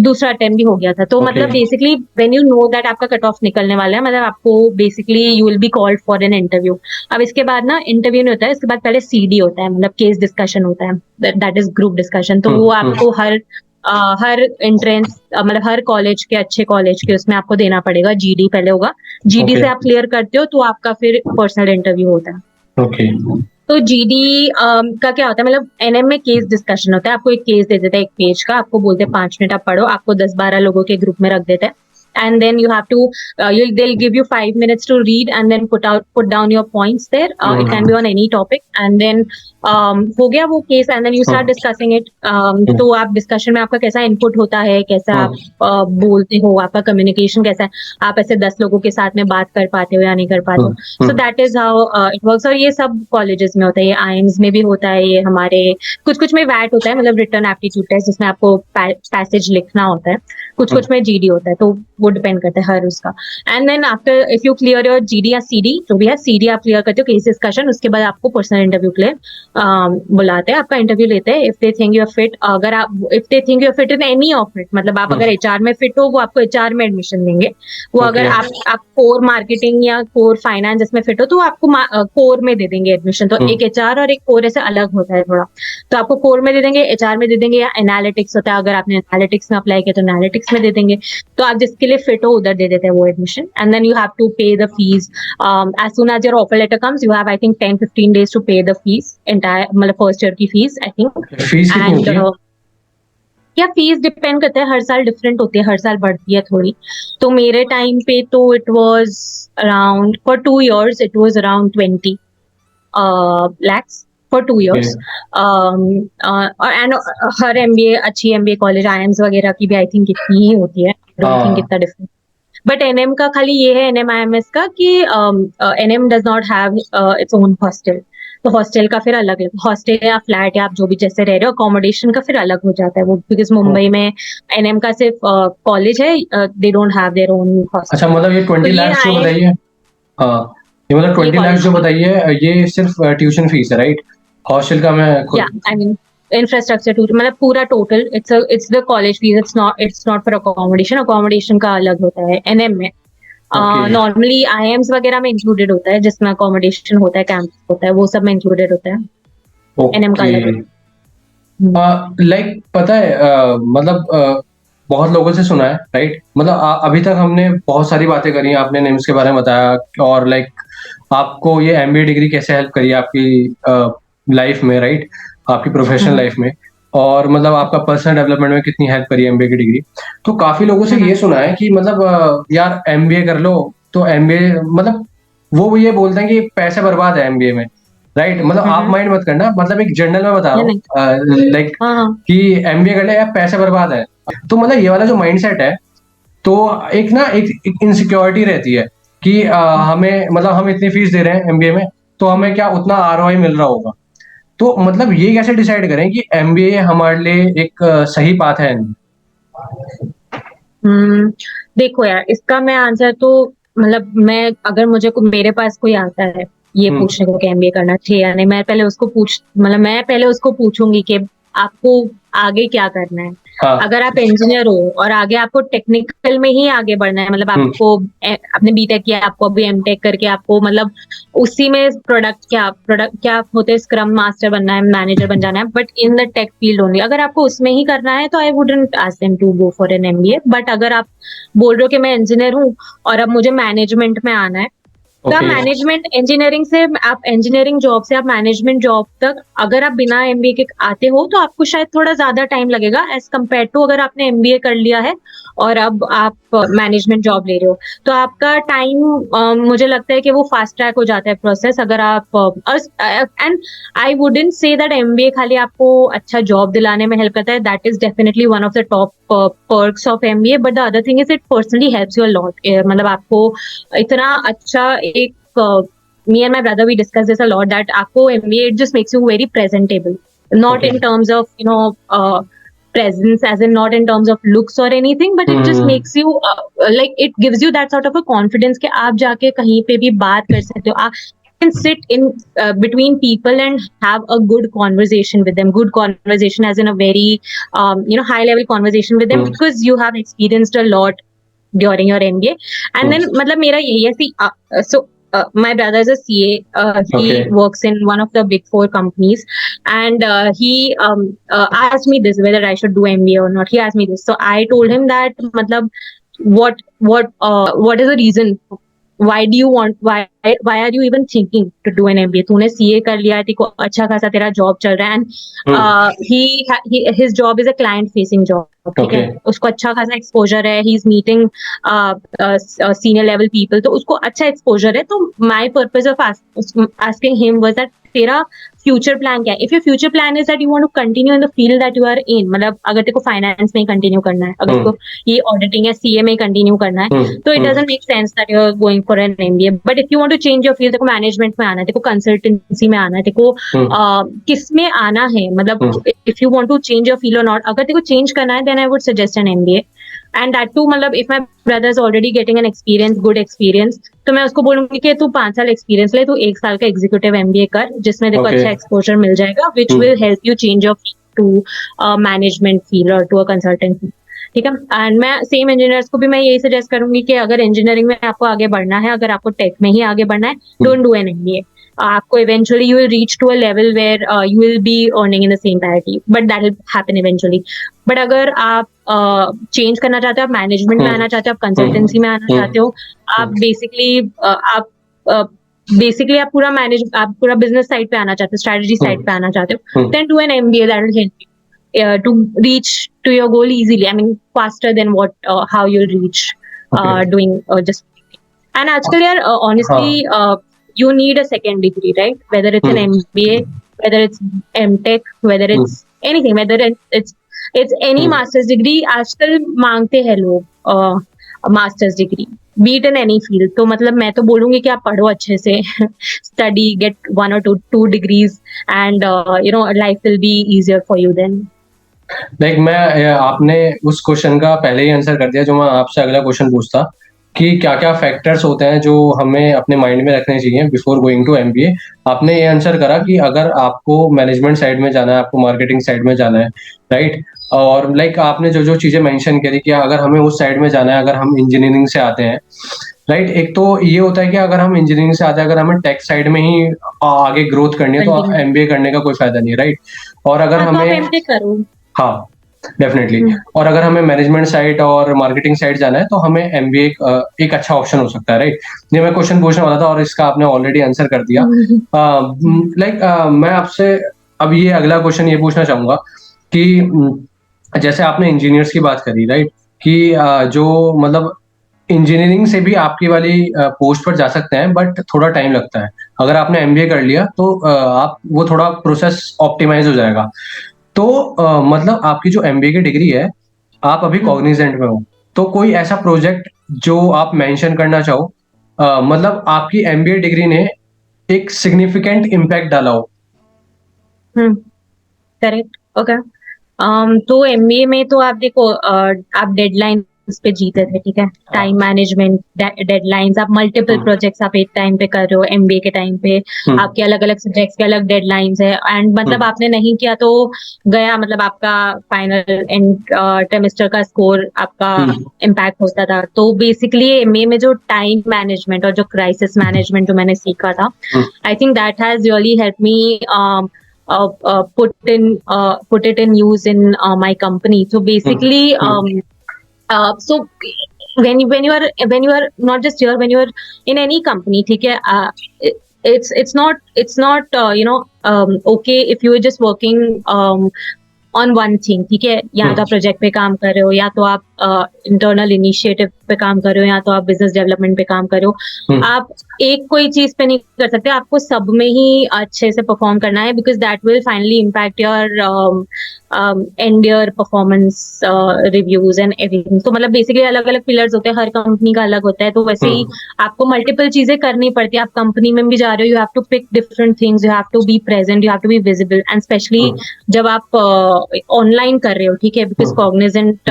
दूसरा अटेम्प्ट भी हो गया था। तो ओके। मतलब basically when you know that आपका कट ऑफ निकलने वाला है, मतलब आपको basically you will be called for an interview. अब इसके बाद ना इंटरव्यू नहीं होता है, इसके बाद पहले CD होता है, मतलब केस डिस्कशन होता है, दैट इज ग्रुप डिस्कशन। तो वो हम्म। आपको हर एंट्रेंस, मतलब हर कॉलेज के, अच्छे कॉलेज के, उसमें आपको देना पड़ेगा। GD पहले होगा, GD ओके। से आप क्लियर करते हो तो आपका फिर पर्सनल इंटरव्यू होता है। ओके। तो GD का क्या होता है, मतलब NM में केस डिस्कशन होता है। आपको एक केस दे देते हैं, एक पेज का, आपको बोलते हैं 5 मिनट आप पढ़ो, आपको 10-12 लोगों के ग्रुप में रख देते हैं, and then you have to they'll give you 5 minutes to read and then put down your points there. It can be on any topic, and then हो गया वो case, and then you start discussing it. तो आप डिस्कशन में आपका कैसा इनपुट होता है, कैसा आप बोलते हो, आपका कम्युनिकेशन कैसा है, आप ऐसे 10 लोगों के साथ में बात कर पाते हो या नहीं कर पाते हो। So that is how it works. और ये सब कॉलेजेस में होता है, ये IIMS में भी होता है, ये हमारे कुछ में वैट होता है, मतलब रिटर्न एप्टीट्यूड टेस्ट, जिसमें आपको पैसेज लिखना होता है। कुछ में GD होता है, तो वो डिपेंड करता है हर उसका। And then after if you clear your GD या CD, जो भी है, CD आप क्लियर करते हो, केस डिस्कशन, उसके बाद आपको पर्सनल इंटरव्यू के लिए बुलाते हैं, आपका इंटरव्यू लेते हैं। If they think you are fit, अगर आप if they think you are fit in any of it, मतलब आप अगर HR में फिट हो, वो आपको HR में एडमिशन देंगे। वो अगर आप कोर मार्केटिंग या कोर फाइनेंस इसमें फिट हो, तो आपको कोर में दे देंगे एडमिशन। तो एक HR और एक कोर ऐसे अलग होता है थोड़ा, तो आपको कोर में दे देंगे, HR में दे देंगे, या एनालिटिक्स होता है, अगर आपने एनालिटिक्स में अप्लाई किया तो एनालिटिक्स में दे देंगे। तो आप जिसके लिए फिट हो उधर दे देते हैं वो admission, and then you have to pay the fees as soon as your offer letter comes. You have I think 10-15 days to pay the fees, entire मतलब फर्स्ट ईयर की फीस आई थिंक। फीस कितनी होती है? या फीस डिपेंड करता है, हर साल डिफरेंट होती है, हर साल बढ़ती है थोड़ी। तो मेरे टाइम पे तो it was around, for 2 years it was around 20 lakhs for 2 years। और एंड हर MBA, अच्छी MBA कॉलेज, IIMS वगैरह की भी आई थिंक इतनी ही होती है, आई डोंट थिंक इतना डिफरेंट। बट NM का खाली ये है, NMIMS का, कि NM does not have its own hostel. तो हॉस्टल का फिर अलग, हॉस्टल या फ्लैट या आप जो भी जैसे रह रहे हो, अकोमोडेशन का फिर अलग हो जाता है वो, बिकॉज मुंबई में NM का सिर्फ कॉलेज है, they don't have their own hostel. अच्छा, मतलब ये 20 लाख जो बताइए, हाँ, ये मतलब 20 लाख जो बताइए, ये सिर्फ ट्यूशन फीस है, राइट? हॉस्टल का मैं खुद, या आई मीन इंफ्रास्ट्रक्चर टू, मतलब पूरा total, it's the college fees, it's not for accommodation का अलग होता है NM में। नॉर्मली IIMS वगैरह में इंक्लूडेड होता है, जिसमें अकोमोडेशन होता है, कैंपस होता है, वो सब में इंक्लूडेड होता है। NM का अलग होता है। लाइक पता है, मतलब बहुत लोगों से सुना है, राइट? मतलब अभी तक हमने बहुत सारी बातें करी हैं, आपने नेम्स के बारे में बताया, और लाइक आपको ये MBA डिग्री कैसे हेल्प करी है आपकी लाइफ में, राइट? आपकी प्रोफेशनल लाइफ में, और मतलब आपका पर्सनल डेवलपमेंट में कितनी हेल्प करी है MBA की डिग्री। तो काफी लोगों से ये सुना है कि मतलब यार MBA कर लो, तो MBA मतलब वो ये बोलते हैं कि पैसा बर्बाद है MBA में, राइट? मतलब आप माइंड मत करना, मतलब एक जनरल में बता रहा हूँ, लाइक कि MBA कर ले यार पैसा बर्बाद है। तो मतलब ये वाला जो माइंडसेट है, तो एक इनसिक्योरिटी रहती है कि हमें मतलब हम इतनी फीस दे रहे हैं एमबीए में, तो हमें क्या उतना आरओआई मिल रहा होगा। तो मतलब ये कैसे डिसाइड करें कि एमबीए हमारे लिए एक सही पाथ है? हम्म, देखो यार, इसका मैं आंसर तो मतलब मैं अगर मेरे पास कोई आता है ये हम्म। पूछने को कि एमबीए करना चाहिए या नहीं, मैं पहले उसको पूछूंगी कि आपको आगे क्या करना है। हाँ। अगर आप इंजीनियर हो और आगे आपको टेक्निकल में ही आगे बढ़ना है, मतलब हम्म। आपने बीटेक किया, आपको अभी एमटेक करके आपको मतलब उसी में प्रोडक्ट क्या होते हैं, स्क्रम मास्टर बनना है, मैनेजर बन जाना है, but in the tech field only. अगर आपको उसमें ही करना है तो I wouldn't ask them to go for an MBA. But अगर आप बोल रहे हो कि मैं इंजीनियर हूँ और अब मुझे मैनेजमेंट में आना है, तो आप ओके। इंजीनियरिंग जॉब से आप मैनेजमेंट जॉब तक अगर आप बिना एमबीए के आते हो तो आपको शायद थोड़ा ज्यादा टाइम लगेगा एज कम्पेयर टू अगर आपने एमबीए कर लिया है और अब आप मैनेजमेंट जॉब ले रहे हो। तो आपका टाइम, मुझे लगता है कि वो फास्ट ट्रैक हो जाता है प्रोसेस। अगर आप and I wouldn't say that MBA खाली आपको अच्छा जॉब दिलाने में हेल्प करता है, that is definitely one of the top perks of MBA, but the other thing is it personally helps you a lot. मतलब आपको इतना अच्छा एक me and my brother we discuss this a lot that आपको MBA it just makes you very presentable, not okay. in terms of presence, as in not in terms of looks or anything, but it just hmm. makes you like it gives you that sort of a confidence कि आप जाके कहीं पे भी बात कर सकते हो। आप can sit in between people and have a good conversation with them, good conversation as in a very high level conversation with them, hmm. because you have experienced a lot during your MBA. And then मतलब मेरा यही है, see, my brother is a CA. He okay. works in one of the big four companies, and he asked me this whether I should do MBA or not. He asked me this, so I told him that मतलब what is the reason? Why do you want? Why are you even thinking to do an MBA? तूने CA कर लिया है, तेरे को अच्छा खासा तेरा जॉब चल रहा है, and his job is a client facing job. ठीक ओके। है, उसको अच्छा खासा एक्सपोजर है, he is meeting senior level people, तो उसको अच्छा एक्सपोजर है। तो my purpose of asking him was that तेरा फ्यूचर प्लान क्या है? If your future plan is that you want to continue in the field that you are in, मतलब अगर तेरे को फाइनेंस में ही कंटिन्यू करना है, अगर तेरे को ये ऑडिटिंग या सीए में ही कंटिन्यू करना है, तो it doesn't make sense that you are going for an MBA. But if you want to change your field, तेरे को मैनेजमेंट में आना है, तेरे को कंसल्टेंसी में आना है, तेरे को किस में आना है, मतलब if you want to change your field or not, अगर तेरे को चेंज करना है then I would suggest an MBA. And that too मतलब if my brother is already getting an experience, good experience, तो मैं उसको बोलूंगी कि तू 5 साल एक्सपीरियंस ले, तू 1 साल का एग्जीक्यूटिव एमबीए कर, जिसमें देखो ओके। अच्छा एक्सपोजर मिल जाएगा, which will help you change your to management field और टू अ कंसल्टेंट। ठीक है, एंड मैं सेम इंजीनियर्स को भी मैं यही सजेस्ट करूंगी कि अगर इंजीनियरिंग में आपको आगे बढ़ना है, अगर आपको टेक में ही आगे बढ़ना है, डोंट डू एन एमबीए। आपको eventually you will reach to a level where you will be earning in the same parity, but that will happen eventually. But अगर आप चेंज करना चाहते हो, आप मैनेजमेंट में आना चाहते हो, आप कंसल्टेंसी में आना चाहते हो, आप आप पूरा बिजनेस साइड पे आना चाहते हो, स्ट्रेटजी साइड पे आना चाहते हो, then do an MBA, that will help to reach to your goal easily. I mean, faster than how you'll reach doing just. And आजकल यार, honestly, you need a second degree, right? Whether it's an MBA, whether it's MTech, whether it's anything, whether it's any master's degree, आजकल मांगते हैं लोग masters degree, be it in any field. तो मतलब मैं तो बोलूंगी कि आप पढ़ो अच्छे से, study, gate 1 or 2 degrees, and life will be easier for you then. आपने उस क्वेश्चन का पहले ही आंसर कर दिया जो मैं आपसे अगला क्वेश्चन पूछता कि क्या-क्या फैक्टर्स होते हैं जो हमें अपने माइंड में रखने चाहिए बिफोर गोइंग टू एमबीए। आपने ये आंसर करा कि अगर आपको मैनेजमेंट साइड में जाना है, आपको मार्केटिंग साइड में जाना है, राइट? और आपने जो-जो चीज़ें मेंशन करी कि अगर हमें उस साइड में जाना है, अगर हम इंजीनियरिंग से आते हैं, राइट? एक तो ये होता है कि अगर हम इंजीनियरिंग से आते हैं, अगर हमें टेक साइड में ही आगे ग्रोथ करनी है तो Continue. एमबीए करने का कोई फायदा नहीं है, राइट? और अगर हाँ, तो आप हमें एमटेक करो। हाँ, डेफिनिटली। और अगर हमें मैनेजमेंट साइड और मार्केटिंग साइड जाना है तो हमें एमबीए एक अच्छा ऑप्शन हो सकता है, राइट? ये मैं क्वेश्चन पूछने वाला था और इसका आपने ऑलरेडी आंसर कर दिया। मैं आपसे अब ये अगला क्वेश्चन ये पूछना चाहूँगा कि जैसे आपने इंजीनियर्स की बात करी, राइट? कि जो मतलब इंजीनियरिंग से भी आपकी वाली पोस्ट पर जा सकते हैं बट थोड़ा टाइम लगता है। अगर आपने एमबीए कर लिया तो आप वो थोड़ा प्रोसेस ऑप्टिमाइज़ हो जाएगा। तो मतलब आपकी जो एमबीए की डिग्री है, आप अभी कॉग्निजेंट में हो, तो कोई ऐसा प्रोजेक्ट जो आप मेंशन करना चाहो, मतलब आपकी एमबीए डिग्री ने एक सिग्निफिकेंट इम्पैक्ट डाला हो। हम्म, करेक्ट, ओके। तो एमबीए में तो आप देखो, आप डेडलाइन पे जीते थे, ठीक है। हाँ। टाइम मैनेजमेंट, डेडलाइंस, आप मल्टीपल प्रोजेक्ट्स आप एक टाइम पे कर रहे हो एमबीए के टाइम पे। आपके अलग अलग सब्जेक्ट्स के अलग डेडलाइंस है, एंड मतलब आपने नहीं किया तो गया, मतलब आपका फाइनल एंड सेमेस्टर का स्कोर आपका इम्पैक्ट होता था। तो बेसिकली एमबीए में जो टाइम मैनेजमेंट और जो क्राइसिस मैनेजमेंट जो मैंने सीखा था, I think that has really help me put it in use in my company. So basically, so when you are not just here, when you are in any company, ठीक है, it's not okay if you are just working on one thing, ठीक है। या तो आप प्रोजेक्ट पे काम कर रहे हो, या तो आप इंटरनल इनिशिएटिव पे काम कर रहे हो, या तो आप बिजनेस डेवलपमेंट पे काम कर रहे हो। आप एक कोई चीज पे नहीं कर सकते, आपको सब में ही अच्छे से परफॉर्म करना है, because that will finally impact your and year performance reviews and everything. तो मतलब बेसिकली अलग अलग पिलर्स होते हैं, हर कंपनी का अलग होता है। तो वैसे ही आपको मल्टीपल चीजें करनी पड़ती है। आप कंपनी में भी जा रहे हो, you have to pick different things, you have to be present, you have to be visible, and specially जब आप ऑनलाइन कर रहे हो, ठीक है, because Cognizant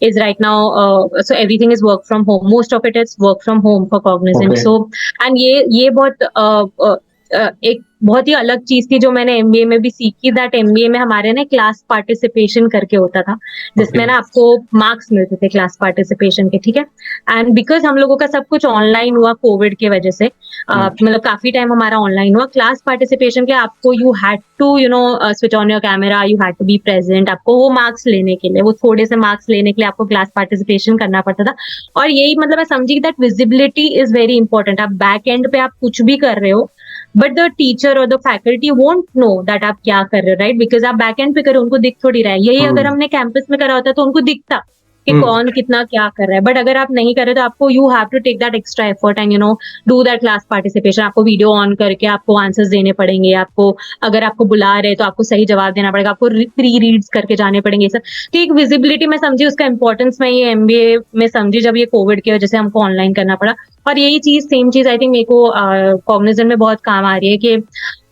is right now, so everything is work from home, most of it is work from home for Cognizant. So and ये बहुत एक बहुत ही अलग चीज थी जो मैंने एमबीए में भी सीखी, दैट एमबीए में हमारे ना क्लास पार्टिसिपेशन करके होता था, जिसमें ना आपको मार्क्स मिलते थे क्लास पार्टिसिपेशन के, ठीक है। एंड बिकॉज हम लोगों का सब कुछ ऑनलाइन हुआ कोविड की वजह से, मतलब काफी टाइम हमारा ऑनलाइन हुआ, क्लास पार्टिसिपेशन के आपको you had to switch on your camera, you had to be present. आपको वो मार्क्स लेने के लिए, वो थोड़े से मार्क्स लेने के लिए आपको क्लास पार्टिसिपेशन करना पड़ता था। और यही मतलब मैं समझी that visibility is very important. आप बैक एंड पे आप कुछ भी कर रहे हो, बट द टीचर और the faculty won't know that आप क्या कर रहे हो, राइट, बिकॉज आप बैक एंड पे करो, उनको दिख थोड़ी रहा है। यही अगर हमने कैंपस में करा होता तो उनको दिखता कि कौन कितना क्या कर रहा है। बट अगर आप नहीं कर रहे तो आपको you have to take that extra effort and do that class participation. आपको वीडियो ऑन करके आपको आंसर्स देने पड़ेंगे, आपको अगर आपको बुला रहे तो आपको सही जवाब देना पड़ेगा, आपको प्री रीड्स करके जाने पड़ेंगे सर। तो एक विजिबिलिटी मैं समझी, उसका इंपॉर्टेंस मैं ये एमबीए में समझी जब ये कोविड की वजह से हमको ऑनलाइन करना पड़ा। और यही चीज, सेम चीज आई थिंक मेरे को कॉग्निजेंट में बहुत काम आ रही है कि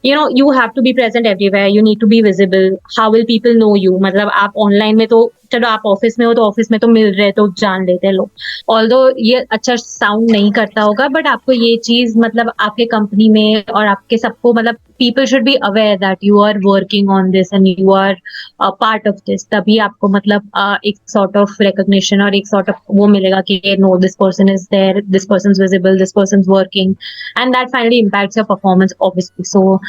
you have to be present everywhere, you need to be visible, how will people know you। मतलब आप ऑनलाइन में तो चलो, आप ऑफिस में हो तो ऑफिस में तो मिल रहे तो जान लेते हैं लोग, ऑल्दो ये अच्छा साउंड नहीं करता होगा, बट आपको ये चीज मतलब आपके कंपनी में और आपके सबको, मतलब people should be aware that you are working on this and you are part of this. तभी आपको मतलब एक सॉर्ट ऑफ रिकॉग्निशन और एक सॉर्ट ऑफ वो मिलेगा कि no, this person is there, this person is visible, this person is working, and that finally impacts your performance obviously. So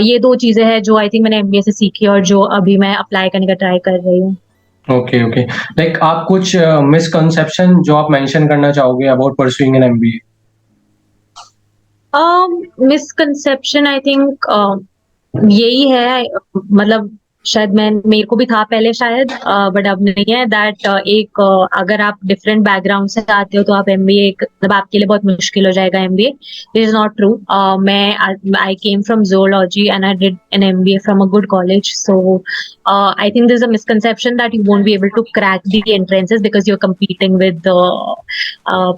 ये दो चीजें हैं जो आई थिंक मैंने एमबीए से सीखी और जो अभी मैं अप्लाई करने का ट्राई कर रही हूँ। ओके ओके, लाइक आप कुछ मिसकंसेप्शन जो आप मेंशन करना चाहोगे about pursuing an MBA. Misconception I think यही है, मतलब शायद मेरे को भी था पहले शायद, बट अब नहीं है, दैट एक अगर आप डिफरेंट बैकग्राउंड से आते हो तो आप एमबीए, मतलब आपके लिए बहुत मुश्किल हो जाएगा MBA. It is not true. मैं I came from zoology and I did an MBA from a good college, so I think there's a misconception that you won't be able to crack the entrances because you're competing with the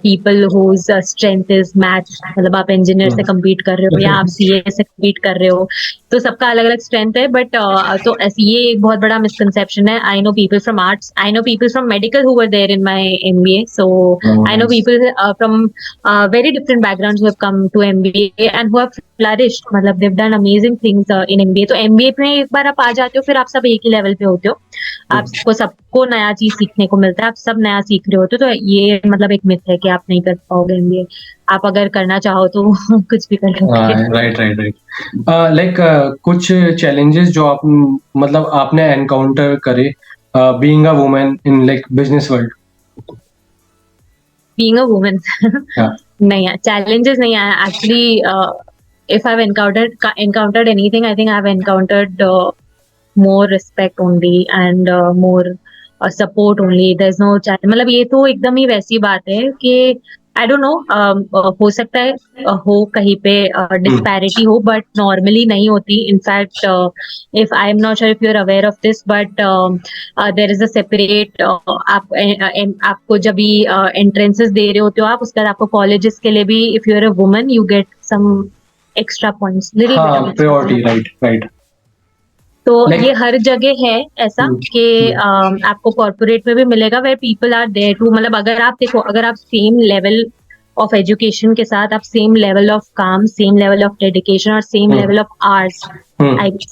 people whose strength is math। मतलब आप इंजीनियर से compete कर रहे हो या आप सीए से compete कर रहे हो, तो सबका अलग अलग स्ट्रेंथ है। बट तो ये एक बहुत बड़ा मिसकंसेप्शन है। I know people from arts, I know people from medical who were there in my MBA, so I know people from very different backgrounds who have come to MBA and who have flourished, मतलब they have done amazing things in MBA. तो एमबीए में एक बार आप आ जाते हो, फिर आप सब एक ही लेवल पे होते हो, आपको सबको नया चीज सीखने को मिलता है, आप सब नया सीख रहे होते हो। तो ये मतलब एक मिथ है कि आप नहीं कर पाओगे एमबीए। आप अगर करना चाहो तो कुछ भी कर लोगे। राइट राइट राइट, लाइक कुछ चैलेंजेस जो आप मतलब आपने एनकाउंटर करे being a woman in like business world. Being a woman नहीं है, challenges नहीं है actually। If I've encountered anything, I think I've encountered more respect only and more support only. There's no मतलब ये तो एकदम ही वैसी बात है कि आई डोंट नो, हो सकता है हो कहीं पे डिस्पैरिटी हो, बट नॉर्मली नहीं होती. In fact if I am not sure if you are aware of this, but there is a separate, आपको जब भी एंट्रेंसेस दे रहे होते हो आप, उसके बाद आपको कॉलेजेस के लिए भी, if you are a woman you get some extra points, little bit हाँ, of extra priority, points. Right right. तो ये लाइक हर जगह है ऐसा कि आपको कॉर्पोरेट में भी मिलेगा, where people are there too, मतलब अगर आप देखो, अगर आप सेम लेवल ऑफ एजुकेशन के साथ आप सेम लेवल ऑफ काम, सेम लेवल ऑफ डेडिकेशन और same level of hours,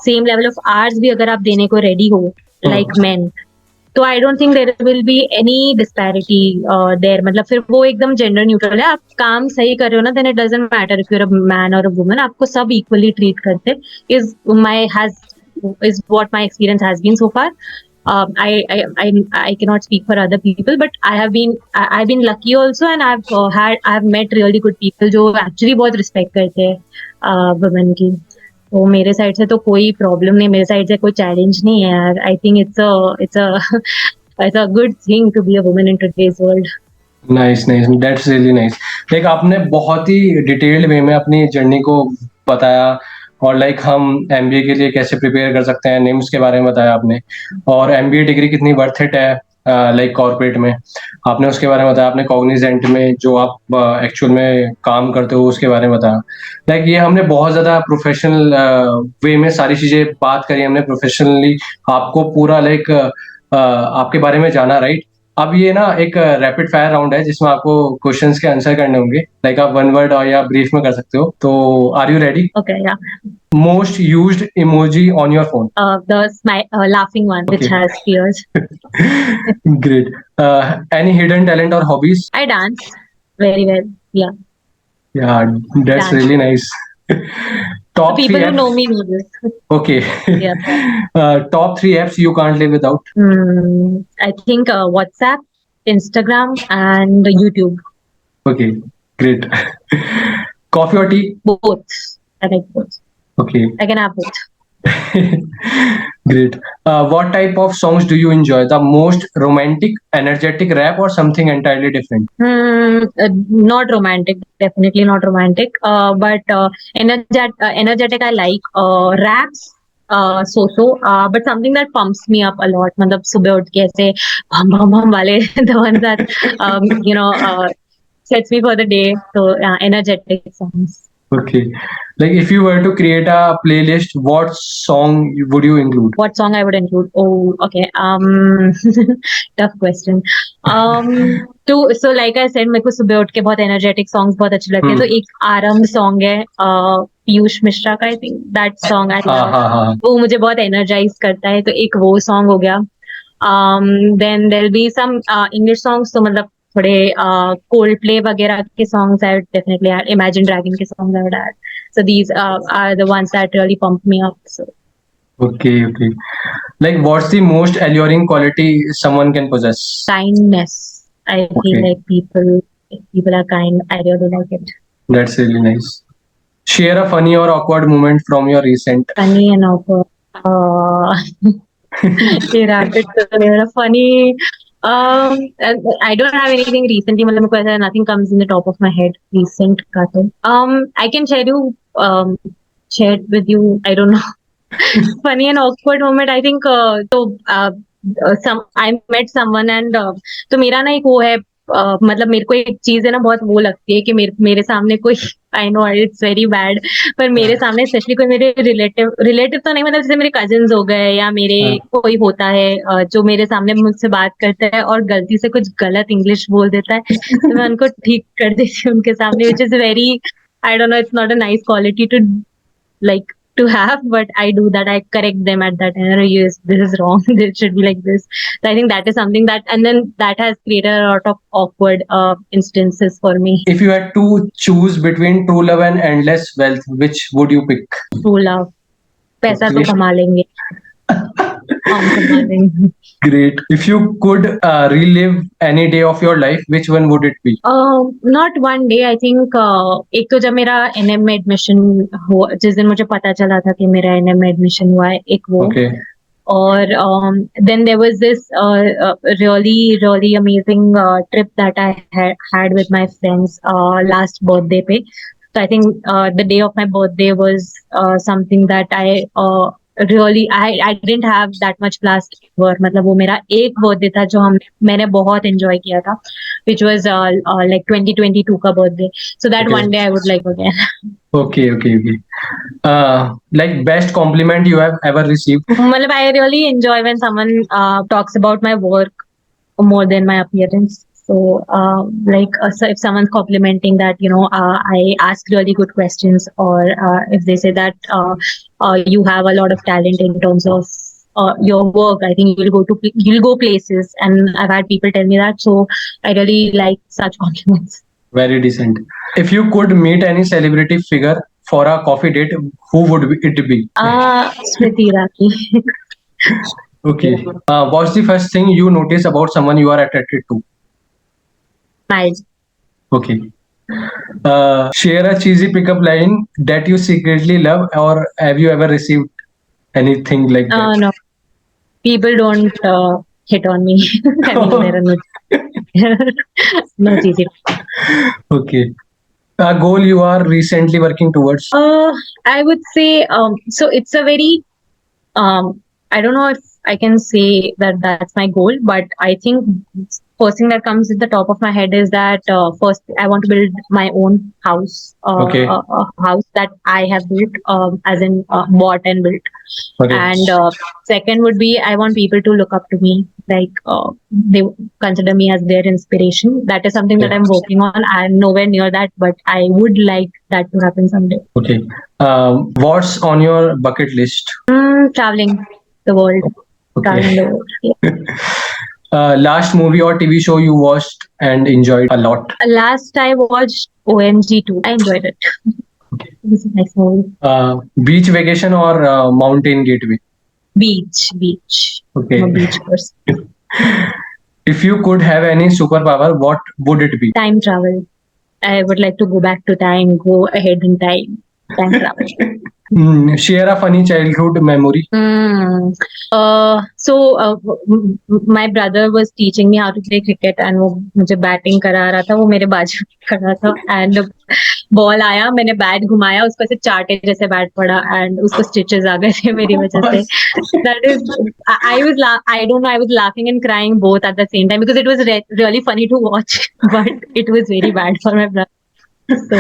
same level of hours भी अगर आप देने को रेडी हो लाइक मैन, तो I don't think there will be any disparity there. मतलब फिर वो एकदम जेंडर न्यूट्रल है. आप काम सही कर रहे हो ना, then it doesn't matter if you are a man और अ वुमन, आपको सब इक्वली ट्रीट करते. Is my has is what my experience has been so far. I cannot speak for other people, but I've been lucky also, and I've met really good people जो actually बहुत respect करते हैं women की. तो मेरे साइड से तो कोई प्रॉब्लम नहीं, मेरे साइड से कोई चैलेंज नहीं है यार. I think it's a good thing to be a woman in today's world. Nice nice, that's really nice. Like आपने बहुत ही डिटेल्ड वे में अपनी जर्नी को बताया, और लाइक हम एमबीए के लिए कैसे प्रिपेयर कर सकते हैं, निम्स के बारे में बताया आपने, और एमबीए डिग्री कितनी वर्थ इट है लाइक कॉर्पोरेट में, आपने उसके बारे में बताया. आपने कॉग्निजेंट में जो आप एक्चुअल में काम करते हो उसके बारे में बताया. लाइक ये हमने बहुत ज़्यादा प्रोफेशनल वे में सारी चीज़ें बात करी हमने, प्रोफेशनली आपको पूरा लाइक आपके बारे में जाना, राइट. अब ये ना एक रैपिड फायर राउंड है जिसमें आपको क्वेश्चंस के आंसर करने होंगे. लाइक आप वन वर्ड और या ब्रीफ में कर सकते हो. तो are you ready? Okay, yeah. Most used emoji on your phone? The laughing one, which Okay. has tears. Great. Any hidden talent or hobbies? I dance very well. Yeah, Yeah, that's dance. really nice. The Top people three who know apps. me know this. Okay. Yeah. Top three apps you can't live without. I think WhatsApp, Instagram, and YouTube. Okay, great. Coffee or tea? Both. I like both. Okay. I can have both. Great. What type of songs do you enjoy? The most romantic, energetic rap, or something entirely different? Not romantic. Definitely not romantic. But energetic. I like raps. So, but something that pumps me up a lot. मतलब सुबह उठ के ऐसे bum bum bum वाले the ones that sets me for the day. So energetic songs. Okay. Like if you were to create a playlist, what song would you include? What song I would include? Oh, okay. Tough question. So like I said, मेरे को सुबह उठ के बहुत energetic songs बहुत अच्छे लगते हैं. तो एक आरंभ song है पीयूष मिश्रा का, I think that song I हाँ love. हाँ हाँ. वो मुझे बहुत energize करता है, तो एक वो song हो गया. Then there'll be some English songs, तो मतलब थोड़े Coldplay वगैरह के songs I would definitely add. Imagine Dragon के songs I would add. So these are the ones that really pump me up. So. Okay, okay. Like, what's the most alluring quality someone can possess? Kindness. I feel Okay. like if people are kind, I really like it. That's really nice. Share a funny or awkward moment from your recent. Funny and awkward. ये rapid तो मेरा funny. I don't have anything recently. मतलब मेरे को ऐसा nothing comes in the top of my head. Recent का तो. I can share it with you. I don't know. Funny and awkward moment. I think I met someone and तो मेरा ना एक वो है, मतलब मेरे को एक चीज है ना बहुत वो लगती है कि मेरे सामने कोई, I know it's very bad, पर मेरे सामने स्पेशली कोई मेरे रिलेटिव तो नहीं, मतलब जैसे मेरे कजिन्स हो गए या मेरे कोई होता है जो मेरे सामने मुझसे बात करता है और गलती से कुछ गलत इंग्लिश बोल देता है, तो मैं उनको ठीक कर देती हूँ उनके सामने, which is very, I don't know, it's not a nice quality to like to have, but I do that. I correct them at that time. Yes, this is wrong. This should be like this. So I think that is something that, and then that has created a lot of awkward instances for me. If you had to choose between true love and endless wealth, which would you pick? True love. पैसा तो Okay. कमा लेंगे. हम कमा लेंगे. Great. If you could relive any day of your life, which one would it be? Not one day. I think एक तो जब मेरा NM में एडमिशन हुआ, जिस दिन मुझे पता चला था कि मेरा NM में एडमिशन हुआ है, एक वो. Okay. Or then there was this really amazing trip that I had with my friends last birthday pe. So I think the day of my birthday was something that I didn't have that much last year. मतलब वो मेरा एक birthday था जो मैंने बहुत enjoy किया था, which was like 2022 का birthday. So that Okay. one day I would like again. Okay. Like best compliment you have ever received. मतलब I really enjoy when someone talks about my work more than my appearance. So, so if someone's complimenting that, I ask really good questions, or if they say that you have a lot of talent in terms of your work, I think you'll go places, and I've had people tell me that. So I really like such compliments. Very decent. If you could meet any celebrity figure for a coffee date, who would it be? Smriti Irani. Okay. What's the first thing you notice about someone you are attracted to? Smiles. Okay. Share a cheesy pickup line that you secretly love, or have you ever received anything like that? No, people don't hit on me. I mean, there are no cheesy. Okay. A goal you are recently working towards? I would say so. It's a very I don't know if I can say that that's my goal, but I think first thing that comes at the top of my head is that first I want to build my own house, Okay. a house that I have built, as in bought and built. Okay. And second would be I want people to look up to me, like they consider me as their inspiration. That is something that Yeah. I'm working on. I'm nowhere near that, but I would like that to happen someday. Okay. What's on your bucket list? Traveling the world. Okay. Traveling the world. Yeah. Last movie or TV show you watched and enjoyed a lot? Last I watched OMG 2. I enjoyed it. Okay. It was a nice movie. Beach vacation or mountain gateway? Beach. Okay. I'm a beach person. If you could have any superpower, what would it be? Time travel. I would like to go back to time, go ahead in time. Time travel. Share a funny childhood memory. My brother was teaching me how to play cricket, and वो मुझे बैटिंग करा रहा था, वो मेरे बाजू में खड़ा था, एंड बॉल आया, मैंने बैट घुमाया, उसको ऐसे चाटे जैसे बैट पड़ा, एंड उसको स्टिचेस आ गए थे मेरी वजह से. That is, I don't know, I was laughing and crying both at the same time because it was really funny to watch, but it was very bad for my brother. So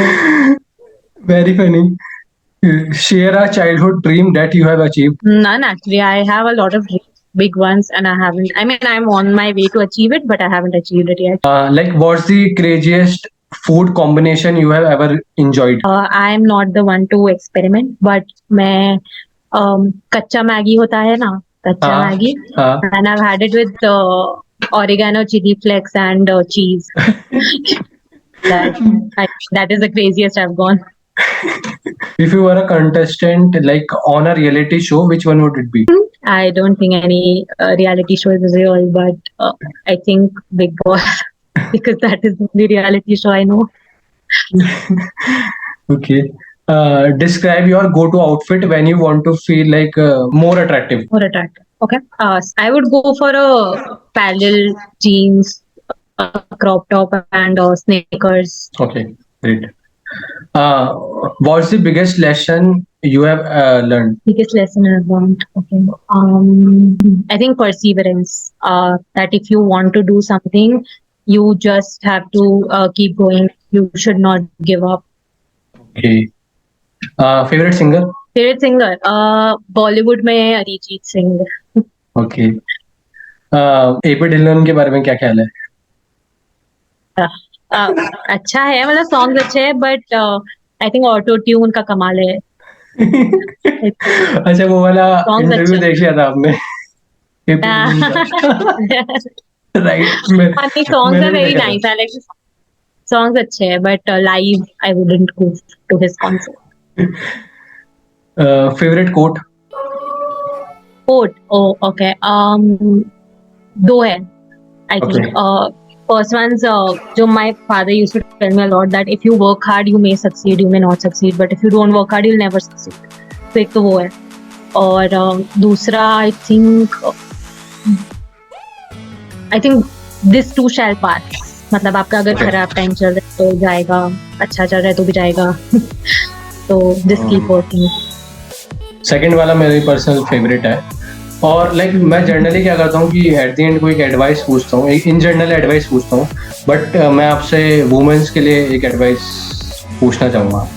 Very funny. Share a childhood dream that you have achieved. none actually. I have a lot of dreams, big ones, and I haven't. I mean, I'm on my way to achieve it, but I haven't achieved it yet. Like, what's the craziest food combination you have ever enjoyed? I'm not the one to experiment, but मैं कच्चा मैगी होता है ना, कच्चा हाँ, मैगी, हाँ. and I've had it with oregano, chili flakes, and cheese. That is the craziest I've gone. If you were a contestant like on a reality show, which one would it be? I don't think any reality show is real, but I think Big Boss because that is the only reality show I know. Okay. Describe your go-to outfit when you want to feel like more attractive. More attractive. Okay. I would go for a parallel jeans, a crop top, and sneakers. Okay, great. What's the biggest lesson you have learned? Biggest lesson I've learned. Okay. I think perseverance. That if you want to do something, you just have to keep going. You should not give up. Okay. Favorite singer? Favorite singer? Bollywood में अरिजीत सिंह. Okay. एपी डिलन के बारे में क्या ख्याल है? अच्छा है, मतलब सॉन्ग्स अच्छे हैं, but I think auto tune का कमाल है. अच्छा, वो वाला Songs इंटरव्यू अच्छे. देख लिया था आपने? AP right. Funny songs are very nice. I like the songs अच्छे हैं, but live I wouldn't go to his concert. Favourite coat? Quote. Oh, okay. दो है. I think. Okay. First one's जो my father used to tell me a lot that if you work hard you may succeed, you may not succeed, but if you don't work hard you'll never succeed. तो एक तो वो है. और दूसरा I think this too shall pass, मतलब आपका अगर खराब टाइम चल रहा है तो जाएगा, अच्छा चल रहा है तो भी जाएगा। तो जस्ट कीप वर्किंग। सेकंड वाला मेरी पर्सनल फेवरेट है। और लाइक मैं जनरली क्या करता हूँ कि एट द एंड कोई एक एडवाइस पूछता हूँ, एक इन जनरल एडवाइस पूछता हूँ, बट मैं आपसे वुमेन्स के लिए एक एडवाइस पूछना चाहूँगा।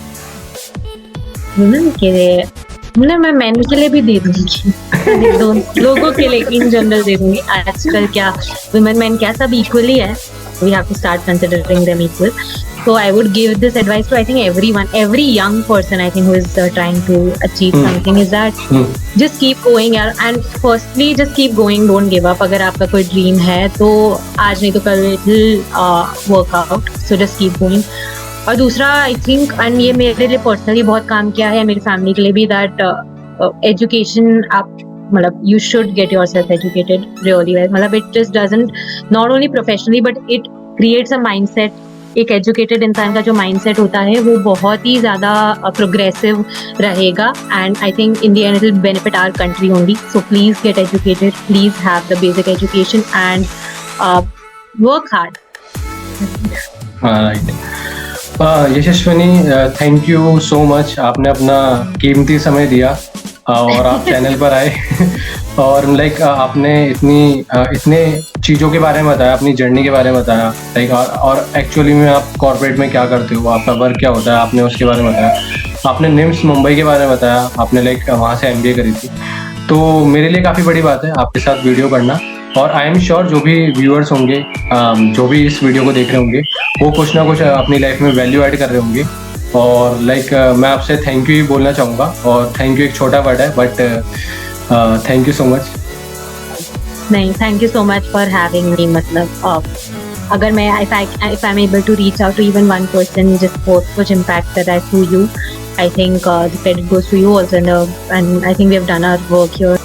वुमेन के लिए मतलब मैं मेन के लिए भी दे दूंगी, दोनों लोगों के लिए इन जनरल दे दूंगी। आजकल क्या वुमेन मैन क्या सब इक्वली है, we have to start considering them equal. So I would give this advice to I think everyone, every young person I think who is trying to achieve something is that just keep going यार, and firstly just keep going, don't give up। अगर आपका कोई dream है तो आज नहीं तो कल it will work out, so just keep going। और दूसरा आई थिंक, एंड ये मेरे लिए पर्सनली बहुत काम किया है, मेरी फैमिली के लिए भी, दैट एजुकेशन आप मतलब you should get yourself educated really well. मतलब it just doesn't not only professionally but it creates a mindset. एक एजुकेटेड इंसान का जो माइंडसेट होता है वो बहुत ही ज़्यादा प्रोग्रेसिव रहेगा, and I think in the end it will benefit our country only. So please get educated, please have the basic education and work hard. Right. Yashaswini, thank you so much, आपने अपना कीमती समय दिया और आप चैनल पर आए और लाइक आपने इतने चीज़ों के बारे में बताया, अपनी जर्नी के बारे में बताया, लाइक और एक्चुअली में आप कॉर्पोरेट में क्या करते हो, आपका वर्क क्या होता है, आपने उसके बारे में बताया। आपने निम्स मुंबई के बारे में बताया, आपने लाइक वहाँ से MBA करी थी। तो मेरे लिए काफ़ी बड़ी बात है आपके साथ वीडियो करना, और आई एम श्योर जो भी व्यूअर्स होंगे, जो भी इस वीडियो को देख रहे होंगे, वो कुछ ना कुछ अपनी लाइफ में वैल्यू ऐड कर रहे होंगे। और लाइक मैं आपसे थैंक यू ही बोलना चाहूँगा, और थैंक यू एक छोटा वर्ड है but thank you so much. नहीं, thank you so much for having me. मतलब अगर मैं if I'm able to reach out to even one person just for such impact that I through you, I think the credit goes to you also, and I think we have done our work here